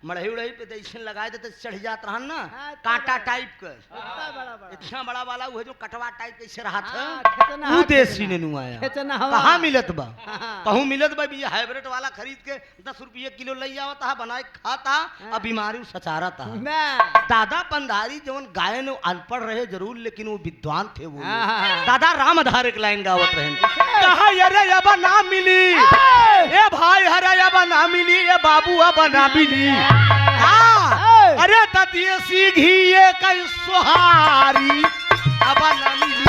मड़ही उड़ही पे जैसे लगाए देते चढ़ जात रहा ना हाँ, कांटा टाइप का इतना बड़ा इतना बड़ा वाला वो है जो कटवा टाइप कैसे रहा हाँ, था खेचना ऊ हाँ, देसी खेचना। नेनुआ है खेचना हवा। कहाँ मिलत बा हाँ। कहूँ मिलत बा ये हाइब्रिड वाला खरीद के 10 रुपये किलो लई आवता है बनाए खाता अब बीमारी सचारा था ना दादा पंधारी जवन गायन अनपढ़ रहे जरूर लेकिन वो विद्वान थे वो हाँ, हाँ, हाँ। दादा राम आधार एक लाइन गावत रहे कहा अरे अब ना मिली ए भाई अरे अब ना मिली ए बाबू अब ना मिली अरे तदेसी घी कई सुहारी अब ना मिली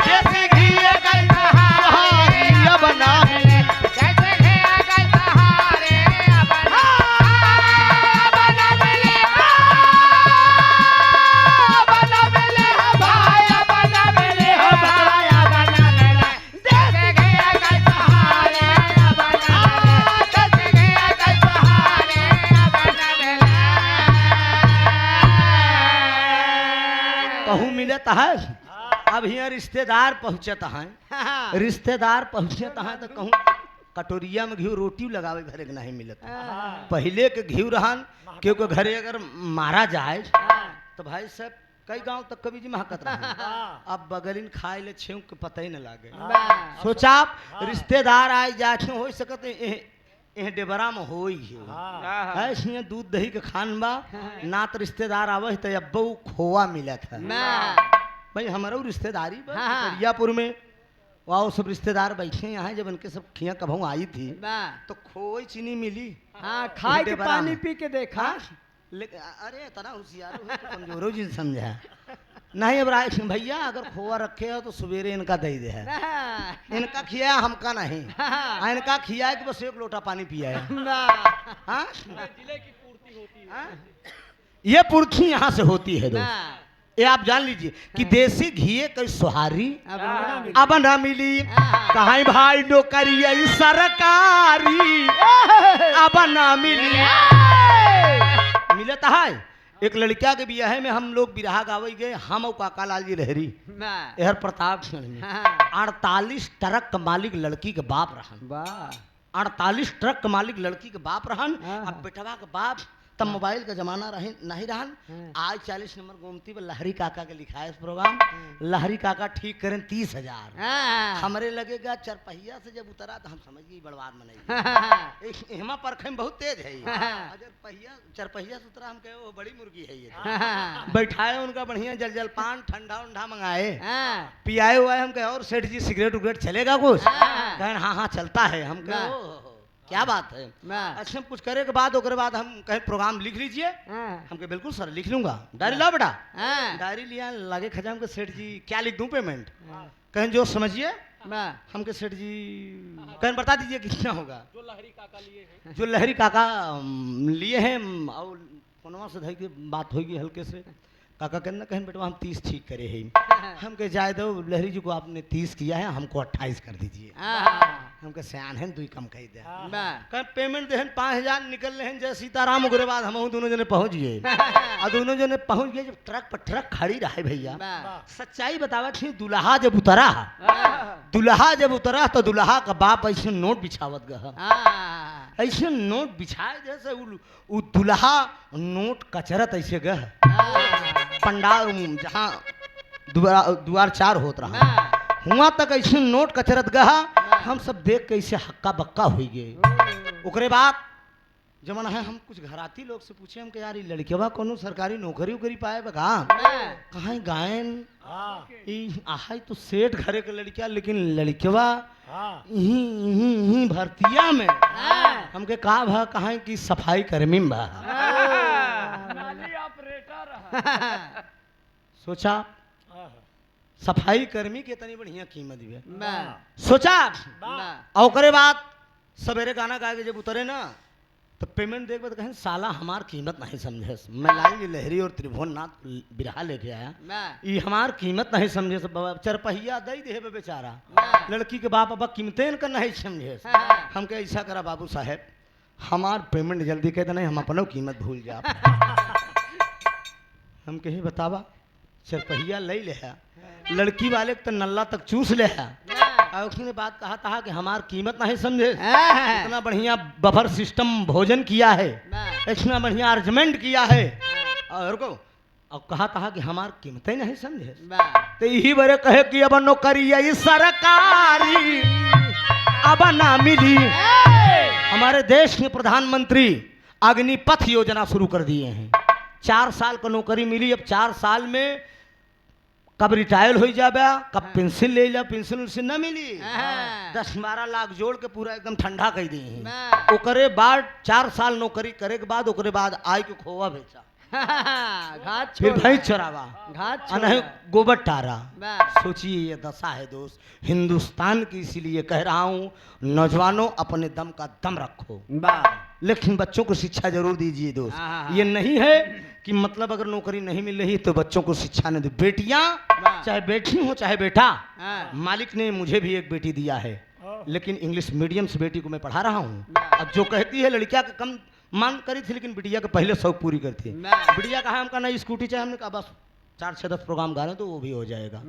देसी घी कई सुहारी अब ना मिली। कहूँ मिलत है अब यहाँ रिश्तेदार पहुँचत हैं रिश्तेदार पहुँचत हैं तो कहूँ कटोरिया में घी रोटी लगावे घरे के नहीं मिलत पहले के घी रहन क्योंकि घरे अगर मारा जाए तो भाई साहब कई गांव तक कभी जी महकत रहा अब बगलिन खाए ले छेव के पता ही न लागे सोचा आप रिश्तेदार आए जाते हो सकते एह डेबरा में हो ही है दूध दही के खान बा ना तो रिश्तेदार आवे तो अब्बू खोआ मिलत है भाई हमारा रिश्तेदारी करियापुर में वहाँ सब रिश्तेदार बैठे यहाँ जब उनके सब खिया कभू आई थी तो खोई चीनी मिली हाँ खाए के पानी पी के देखा अरे तना होशियार हो तो कमजोरो जी समझा नहीं अब राय भैया अगर खोआ रखे हो तो सवेरे इनका दे दे है इनका खिया हमका नहीं इनका खिया है कि बस एक लोटा पानी पिया है हाँ? ये पूर्ति यहाँ से होती है दोस्त ये आप जान लीजिए कि देसी घी कई सुहारी अब हमरा मिली। अब न मिली कहीं भाई नौकरी आई सरकारी अब न मिली मिलता है। एक लड़किया के बियाह में हम लोग बिरहा गावे गए, हम और काका लाल जी लहरी वाह यहर प्रतापगढ़ में हाँ, 48 ट्रक के मालिक लड़की के बाप रहन। वाह 48 ट्रक के मालिक लड़की के बाप रहन। हाँ। अब बेटवा के बाप तब मोबाइल का जमाना रहे नहीं रहन। हाँ। आज 40 नंबर गोमती पर लहरी काका के लिखा है इस प्रोग्राम। लहरी काका ठीक करें 30,000। हाँ, हमरे लगेगा चरपहिया से जब उतरा तो हम समझ गए बर्बाद मनाई। हाँ, हेमा परखे में बहुत तेज है ये। हाँ। अगर चरपहिया से उतरा हम कहे वो बड़ी मुर्गी है ये। हाँ, बैठाए उनका बढ़िया जल पान ठंडा उंडा मंगाए हाँ, पियाए हुआ है। हम कहे और सेठ जी सिगरेट उगरेट चलेगा कुछ? हाँ। कहें हाँ हाँ चलता है। हम कहे हाँ। ओ क्या बात है। वाह अच्छा कुछ करे के बाद ओकरे बाद हम कहे प्रोग्राम लिख लीजिए। हाँ, हम कहे बिल्कुल सर लिख लूंगा। डायरी ला बेटा। हाँ, डायरी लिया लगे खजाम के सेठ जी क्या लिख दूं पेमेंट? हाँ, कहें जो समझिए। वाह हमके सेठ जी कहें बता दीजिए कितना होगा। जो लहरी काका लिए हैं और फोनवा से धई के बात होगी हल्के से। काका कहना कहें बेटा हम 30 ठीक करे हैं। हम कहे जाए दो लहरी जी को आपने 30 किया है हमको 28 कर दीजिए। हाँ, हम कहे सयान है दुई कम कही दे। वाह कहें पेमेंट देहन 5,000 निकल रहे हैं जय सीताराम। ओकरे बाद हम दोनों जने पहुंच गए। और दोनों जने पहुंच गए जब ट्रक पर ट्रक खड़ी रहे भैया। वाह सच्चाई बतावा थी दुल्हा जब उतरा तो दुल्हा का बाप ऐसे नोट बिछावत गया। हाँ, ऐसे नोट बिछाए जैसे उ दुल्हा नोट कचरत ऐसे गह पंडाल जहाँ द्वार चार होत रहा हुआ तक ऐसे नोट कचरत गहा। हम सब देख के ऐसे हक्का बक्का हो गए। ओकरे बाद जमन है हम कुछ घराती लोग से पूछे हम कि यार लड़केवा कोनो सरकारी नौकरी उकरी पाए बगा कहाँ गायन आहाई तो सेठ घरे के लड़किया लेकिन लड़केवा यहीं भर्तिया में हमके का भा कहाँ की सफाई कर्मी में भा। सोचा सफाई कर्मी के इतनी बढ़िया कीमत भी सोचा। और ओकरे बाद सवेरे गाना गा के जब उतरे ना तो पेमेंट देख तो कहें साला हमार कीमत नहीं समझे। मैं लाल जी लहरी और त्रिभुवन नाथ बिरहा लेके आया ये हमार कीमत नहीं समझे। बाबा चरपहिया दे दे बेचारा लड़की के बाप अब कीमतें इनका नहीं समझे। हम कहे ऐसा करा बाबू साहेब हमार पेमेंट जल्दी कहते नहीं हम अपनों कीमत भूल जा। हम कहे बतावा चरपहिया ले ले लड़की वाले तो नल्ला तक चूस ले और उसने बात कहा था कि हमार कीमत नहीं समझे। इतना बढ़िया बफर सिस्टम भोजन किया है इतना बढ़िया अरेंजमेंट किया है और को अब कहा था कि हमार कीमतें नहीं समझे। तो यही बड़े कहे कि अब नौकरी ये सरकारी अब ना मिली। हमारे देश के प्रधानमंत्री अग्निपथ योजना शुरू कर दिए हैं। 4 साल का नौकरी मिली। अब 4 साल में कब रिटायर हो जाबे कब पेंशन ले जा पेंशन से न मिली 10-12 लाख जोड़ के पूरा एकदम ठंडा कर दी है। ओकरे बाद 4 साल नौकरी करे के बाद ओकरे बाद आय के खोवा बेचा घाट फिर भैंस चरावा घाट नहीं गोबर टारा। सोचिए ये दशा है दोस्त हिंदुस्तान की। इसीलिए कह रहा हूँ नौजवानों अपने दम का दम रखो लेकिन बच्चों को शिक्षा जरूर दीजिए दोस्त। ये नहीं है कि मतलब अगर नौकरी नहीं मिल रही तो बच्चों को शिक्षा नहीं दी। बेटियां चाहे बेटी हो चाहे बेटा मालिक ने मुझे भी एक बेटी दिया है लेकिन इंग्लिश मीडियम से बेटी को मैं पढ़ा रहा हूँ। अब जो कहती है लड़कियां का कम मांग करी थी लेकिन बिटिया के पहले शौक पूरी करती है। बिटिया कहा हमका नई स्कूटी चाहिए। हमने कहा बस 4-6-10 प्रोग्राम गा रहे तो वो भी हो जाएगा।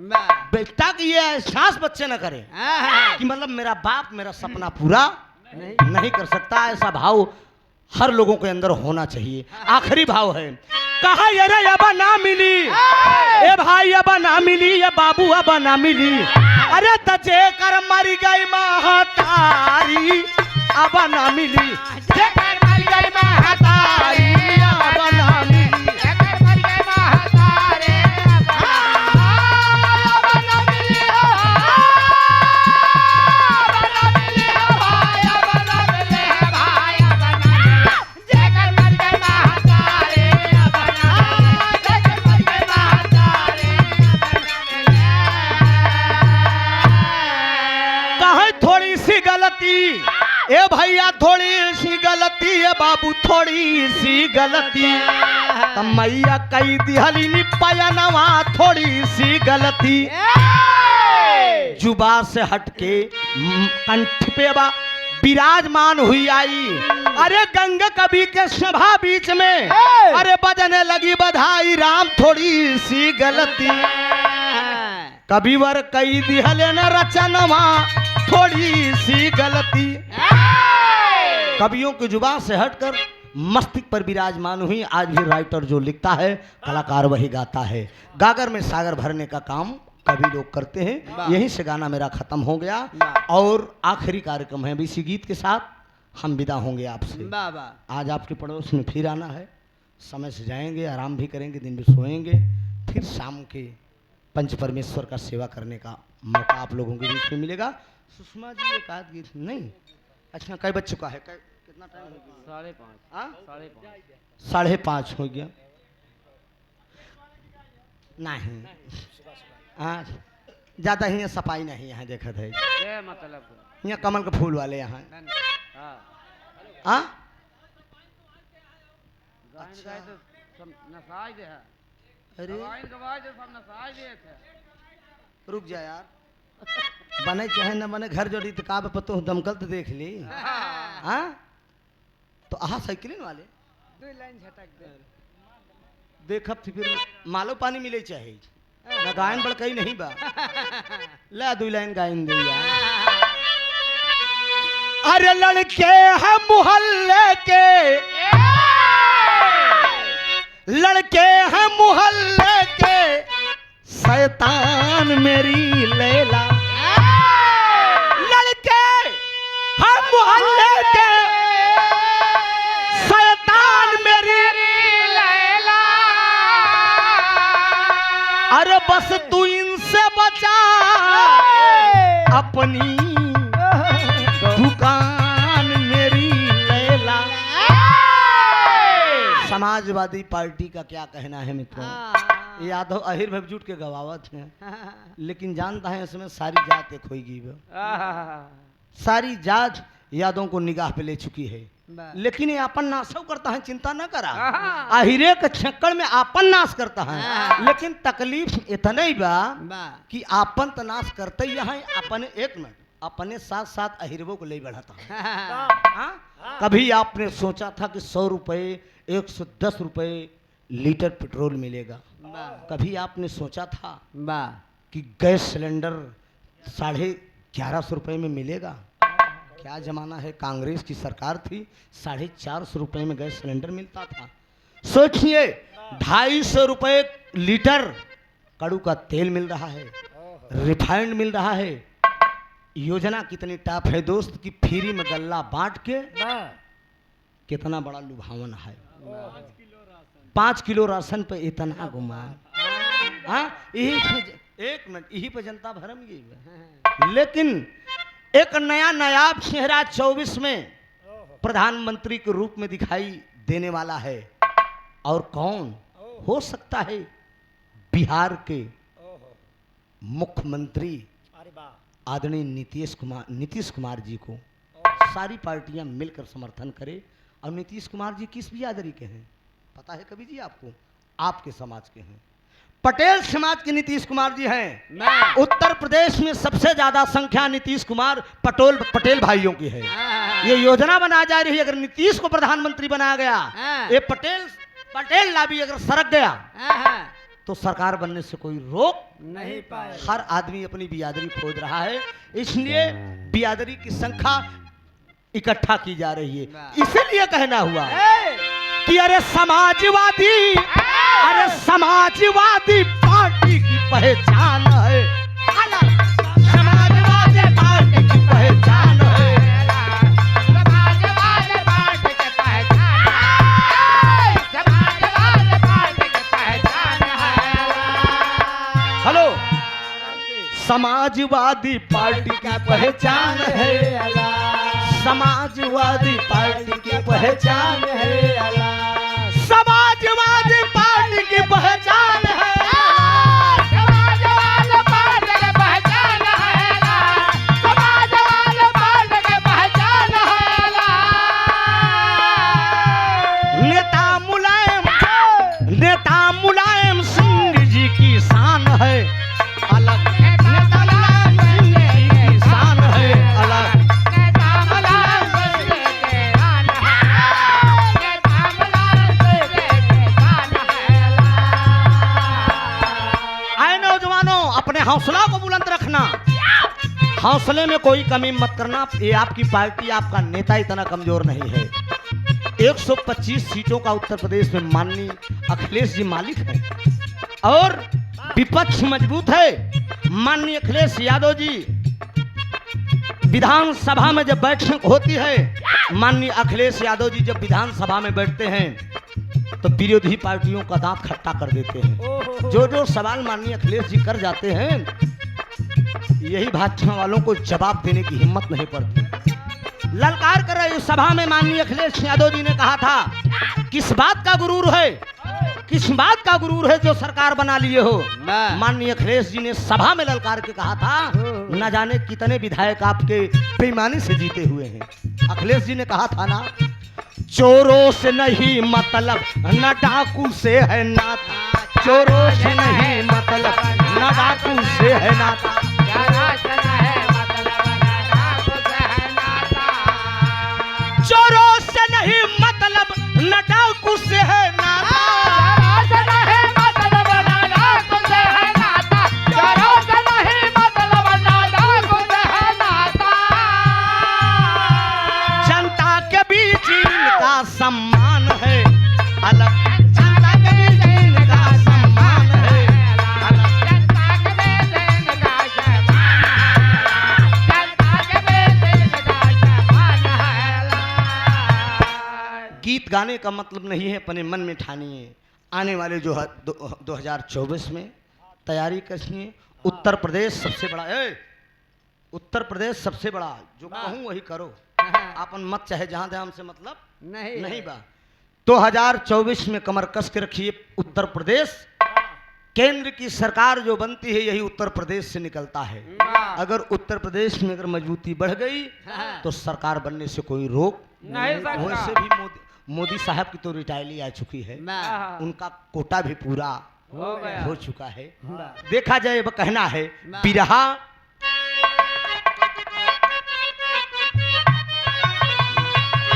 बेटा की ये एहसास बच्चे न करें कि मतलब मेरा बाप मेरा सपना पूरा नहीं कर सकता। ऐसा भाव हर लोगों के अंदर होना चाहिए। आखिरी भाव है कहा अरे अब ना मिली ए भाई अब ना मिली ये बाबू अब ना मिली। अरे तजे कर मर गई महतारी अब ना मिली। मर गई महतारी अब ना मिली। थोड़ी सी गलती ए भैया थोड़ी सी गलती है बाबू, थोड़ी सी गलती, तो मैया कई दिहली नी पयनवा, थोड़ी सी गलती जुबा से हटके कंठ पे बा विराजमान हुई आई। अरे गंगा कवि के सभा बीच में अरे बजने लगी बधाई राम, थोड़ी सी गलती कविवर कई दिहले न रचनवा, थोड़ी सी गलती। कवियों की जुबान से हटकर मस्तिष्क पर विराजमान हुई। आज भी राइटर जो लिखता है, कलाकार वही गाता है। गागर में सागर भरने का काम कभी लोग करते हैं। यहीं से गाना मेरा खत्म हो गया और आखिरी कार्यक्रम है। इसी गीत के साथ हम विदा होंगे आपसे। आज आपके पड़ोस में फिर आना है, समय से जाएंगे, आराम भी करेंगे, दिन भी सोएंगे, फिर शाम के पंच परमेश्वर का सेवा करने का मौका आप लोगों के बीच में मिलेगा। सुषमा जी एक आध गीत नहीं, अच्छा कई बज चुका है, कितना टाइम हो गया? 5:30 5:30 हो गया। नहीं हाँ ज़्यादा ही सफाई नहीं यहाँ देखा था, मतलब यहाँ कमल के फूल वाले यहाँ। अरे रुक जा यार, बने चाहे न बने, घर जोड़ी तो काब पतो दमकल तो देख ली। हाँ तो आहा साइकिलिन वाले 2 लाइन झटक दे, देखब तो फिर मालो पानी मिले चाहे ना, गायन बड़कई नहीं बा। ला 2 लाइन गायन दे यार। अरे लड़के हैं मोहल्ले के, लड़के हैं मोहल्ले के, शैतान मेरी लैला। लड़के हैं मोहल्ले के, शैतान मेरी लैला। अरे बस तू इनसे बचा अपनी दुकान मेरी लैला। समाजवादी पार्टी का क्या कहना है मित्रों? यादव अहिर भव जुट के गवावत हैं, लेकिन जानता है इसमें सारी जात एक होगी। सारी जात यादों को निगाह पे ले चुकी है, लेकिन ये आपन नाश करता है, चिंता न करा। अहिरे के छक्कड़ में आपन नाश करता है, लेकिन तकलीफ इतना ही बा कि आपन तो नाश करते ही है, अपने एक मिनट अपने साथ साथ अहिरवों को ले बढ़ाता है। कभी आपने सोचा था कि 100 रुपये 110 रुपये लीटर पेट्रोल मिलेगा? कभी आपने सोचा था कि गैस सिलेंडर 1150 रुपये में मिलेगा? क्या जमाना है, कांग्रेस की सरकार थी, 450 रुपये में गैस सिलेंडर मिलता था। सोचिए 250 रुपये लीटर कड़ू का तेल मिल रहा है, रिफाइंड मिल रहा है। योजना कितनी टॉप है दोस्त कि फ्री में गल्ला बांट के कितना बड़ा लुभावन है। 5 किलो राशन पे इतना गुमान। हाँ एक मिनट यही पे जनता भरम गई। लेकिन एक नया नायाब चेहरा 24 में प्रधानमंत्री के रूप में दिखाई देने वाला है, और कौन हो सकता है? बिहार के मुख्यमंत्री आदरणीय नीतीश कुमार जी को सारी पार्टियां मिलकर समर्थन करें। और नीतीश कुमार जी किस बिरादरी के हैं पता है कभी जी आपको? आपके समाज के हैं, पटेल समाज के नीतीश कुमार जी हैं। उत्तर प्रदेश में सबसे ज्यादा संख्या नीतीश कुमार पटेल भाइयों की है। ये योजना बनाई जा रही है, अगर नीतीश को प्रधानमंत्री बनाया गया, ये पटेल लाभी अगर सरक गया तो सरकार बनने से कोई रोक नहीं पाए। हर आदमी अपनी बिरादरी खोज रहा है, इसलिए बिरादरी की संख्या इकट्ठा की जा रही है। इसीलिए कहना हुआ कि अरे समाजवादी पार्टी की पहचान है, समाजवादी पार्टी की पहचान है, समाजवादी पार्टी की पहचान है, समाजवादी पार्टी की पहचान है। हेलो, समाजवादी पार्टी की पहचान है, समाजवादी पार्टी की पहचान है, समाजवादी पार्टी की पहचान है, समाजवादी पार्टी की पहचान है, समाजवादी पार्टी की पहचान है। हौसले में कोई कमी मत करना। ये आपकी पार्टी, आपका नेता इतना कमजोर नहीं है। 125 सीटों का उत्तर प्रदेश में माननीय अखिलेश जी मालिक हैं और विपक्ष मजबूत है। माननीय अखिलेश यादव जी विधानसभा में जब बैठक होती है, माननीय अखिलेश यादव जी जब विधानसभा में बैठते हैं तो विरोधी पार्टियों का दांत खट्टा कर देते हैं। जो जो सवाल माननीय अखिलेश जी कर जाते हैं, यही भाजपा वालों को जवाब देने की हिम्मत नहीं पड़ती। ललकार कर रहे सभा में माननीय अखिलेश यादव जी ने कहा था, किस बात का गुरूर है, किस बात का गुरूर है जो सरकार बना लिए हो। माननीय अखिलेश जी ने सभा में ललकार के कहा था, न जाने कितने विधायक आपके बेईमानी से जीते हुए हैं। अखिलेश जी ने कहा था ना, चोरों से नहीं मतलब न डाकू से है नाता, चोरों से नहीं मतलब न डाकू से है नाता, चोरों से नहीं मतलब न डाकू से है नाता, जनता के बीच इनका सम्मान है अलग, जनता के बीच इनका सम्मान है अलग। गीत गाने का मतलब नहीं है, अपने मन में ठानिए। आने वाले जो 2024 में तैयारी करिए। उत्तर प्रदेश सबसे बड़ा उत्तर प्रदेश सबसे बड़ा, जो कहूँ वही करो, अपन मत चाहे जहाँ ध्यान से मतलब नहीं बा। 2024 में कमर कस के रखिए। उत्तर प्रदेश केंद्र की सरकार जो बनती है, यही उत्तर प्रदेश से निकलता है। अगर उत्तर प्रदेश में अगर मजबूती बढ़ गई तो सरकार बनने से कोई रोक नहीं सकता। वैसे भी मोदी साहब की तो रिटायरी आ चुकी है, उनका कोटा भी पूरा हो चुका है। देखा जाए, वह कहना है बिरहा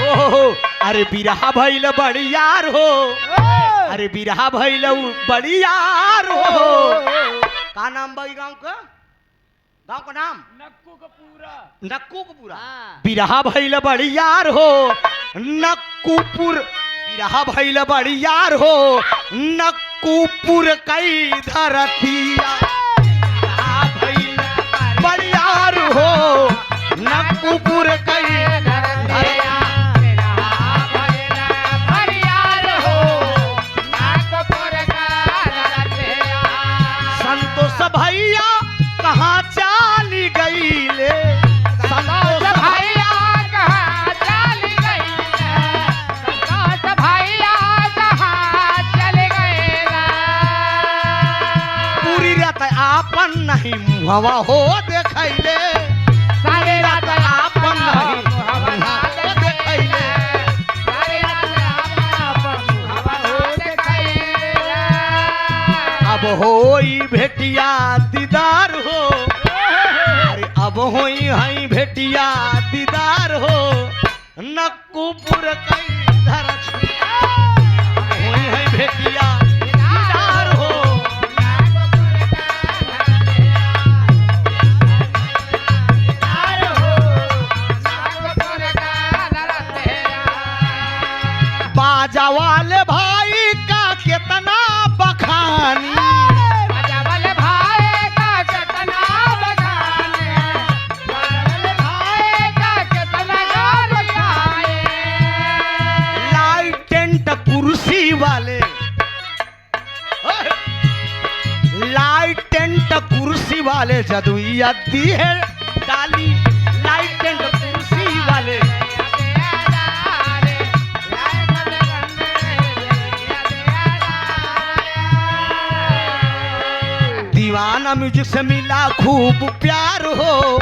ओहो, अरे बिरहा भइल बड़ियार हो, अरे बिरहा भइल बड़ियार हो। का नाम बा गांव का? गांव का नाम नक्कू का पूरा। बिरहा भइल बड़ियार हो नक्कूपुर, बिरहा भइल बड़ियार हो नक्कूपुर कई धरतिया, बिरहा भइल बड़ियार हो नक्कूपुर कई धरतिया। संतोष भैया कहाँ चाली गई ले, संतोष भैया कहाँ चल गई, संतोष भैया कहाँ चल गए। पूरी रात आपन नहीं मुहवा हो देखैले, सारी रात आपन नहीं मुहवा हो देखैले। सारी रात आपन हो देखैले। अब होई भेटिया दीदार हो, अरे अब होई हई भेटिया दीदार हो नक्कूपुर कई धरतिया, होई हई भेटिया दीदार हो। बाजा वाले भाई का कितना बखानी, बजावल भाई का कितना बखाने, बजावल भाई का कितना गान गाए। लाइट टेंट कुर्सी वाले, लाइट टेंट कुर्सी वाले जदुइया दी है डाली, लाइट टेंट कुर्सी वाले। दीवाना म्यूजिक से मिला खूब प्यार हो,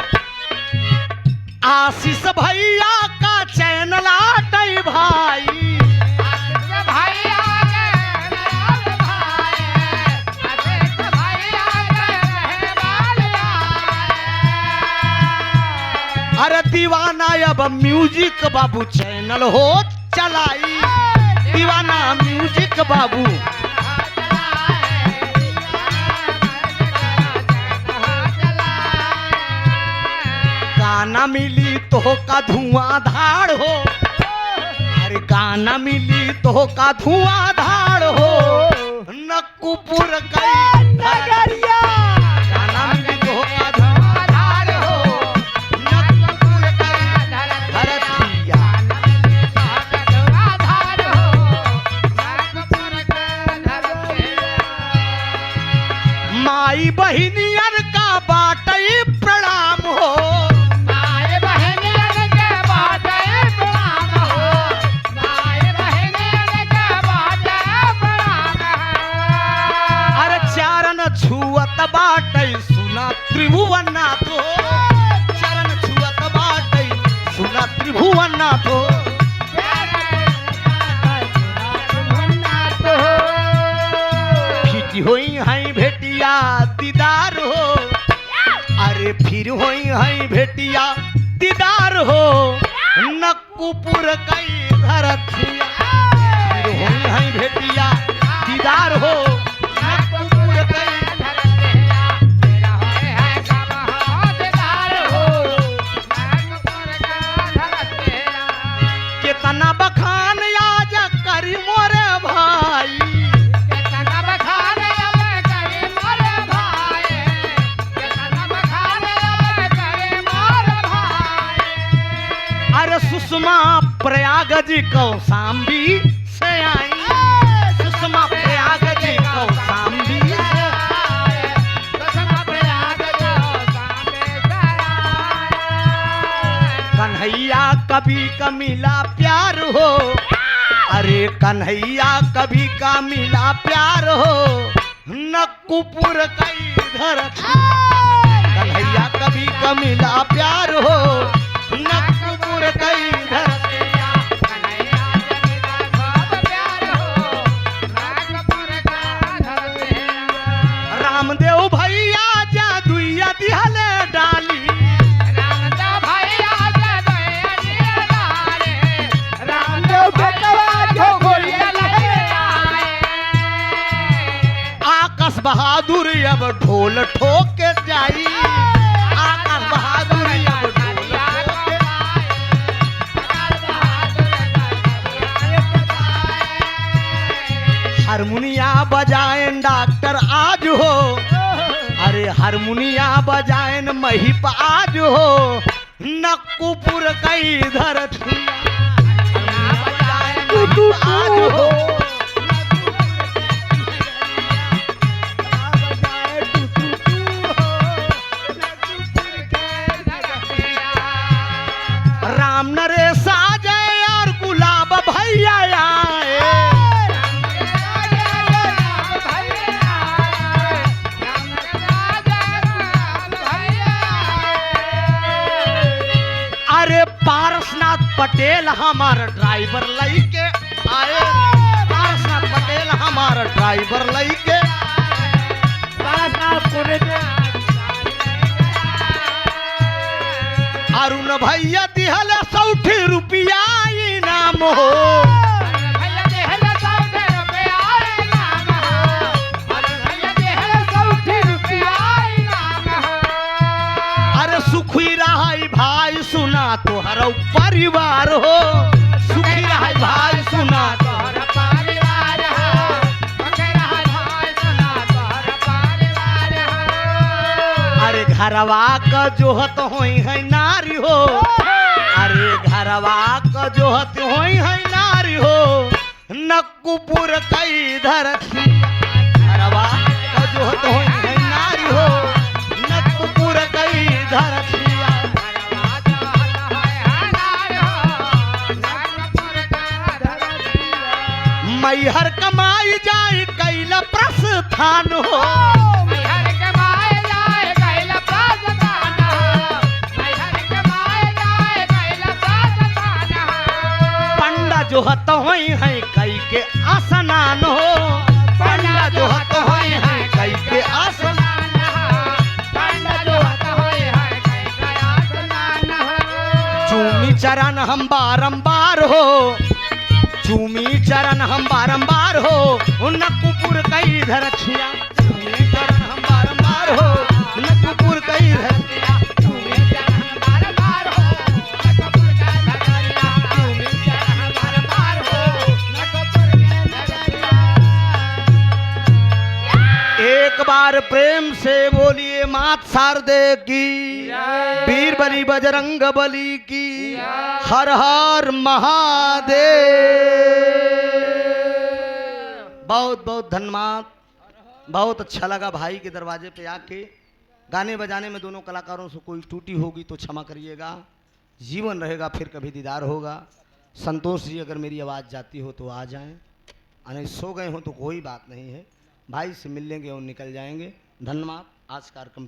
आशीष भैया का चैनल आटई भाई, अरे दीवाना अब म्यूजिक बाबू चैनल हो चलाई, दीवाना म्यूजिक बाबू। गाना मिली तो का धुआंधार हो, अरे गाना मिली तो का धुआंधार हो, नक्कुपुर कई नगरिया गाना मिली तो का धुआंधार हो, नक्कुपुर कई धरतिया। माई बहिनियन का बाटई प्रणाम हो, माय बहनियन के बाटे प्रणाम हो, माय बहनियन के बाटे प्रणाम हो। अरे चरण छुअत बाटई सुना त्रिभुवननाथ हो, चरण छुअत बाटई सुना त्रिभुवननाथ हो। फिर होई हैं भेटिया दीदार हो, अरे फिर होई हैं भेटिया दीदार हो, नक्कुपुर कई धरतिया। फिर होई हैं भेटिया दीदार हो, नक्कुपुर कई केतना बखान आज करी मोरे भाई, अरे सुषमा प्रयाग जी कौशाम्बी से आई, सुषमा प्रयाग जी कौशाम्बी से कन्हैया कभी का मिला प्यार हो, अरे कन्हैया कभी का मिला प्यार हो, नक्कुपुर कई धरती। कन्हैया कभी का मिला प्यार हो, नक्कुपुर कई धरती। रामदेव भैया जादुइया दिहले डाली, आकाश बहादुर अब ढोल ठोक के जाई, आकाश बहादुर अब ढोल ठोक के हारमोनिया बजाएं डॉक्टर आज हो, अरे हारमोनिया बजाएं महिप आज हो, नक्कुपुर कई धरती। आज हो राम नरेश आ जाए और गुलाब भैया आए, अरे पारसनाथ पटेल हमारा ड्राइवर लइके आए, पारसनाथ पटेल हमारा ड्राइवर लइके अरुण भैया दिहल 60 रुपया इनाम हो, अरे सुखी रहाई भाई सुना तोहर परिवार हो, सुखी रहाई भाई सुना तोहर परिवार हो। अरे घरवा का जोहत होई है नारी हो, अरे घरवा का जोहत होई है नारी हो, नक्कुपुर कई धरती। घरवा का जोहत होई है नारी हो, नक्कुपुर कई धरती। मैहर कमाई जाए कैला प्रस्थान हो, पंडा जोहत होई है कई के आसनान हो, पंडा जोहत होई है कई के आसनान, चूमी चरण हम बारंबार हो, चूमी चरण हम बारंबार हो, नक्कुपुर कई धरतिया। चूमी चरण हम बारंबार हो, नक्कुपुर कई धरतिया। मात शारदे की, वीर बली बजरंग बली की, हर हर महादेव। बहुत बहुत धन्यवाद। बहुत अच्छा लगा भाई के दरवाजे पे आके। गाने बजाने में दोनों कलाकारों से कोई त्रुटि होगी तो क्षमा करिएगा। जीवन रहेगा, फिर कभी दीदार होगा। संतोष जी अगर मेरी आवाज़ जाती हो तो आ जाएं, अरे सो गए हो तो कोई बात नहीं है, भाई से मिल लेंगे और निकल जाएंगे। धन्यवाद। आज कार्यक्रम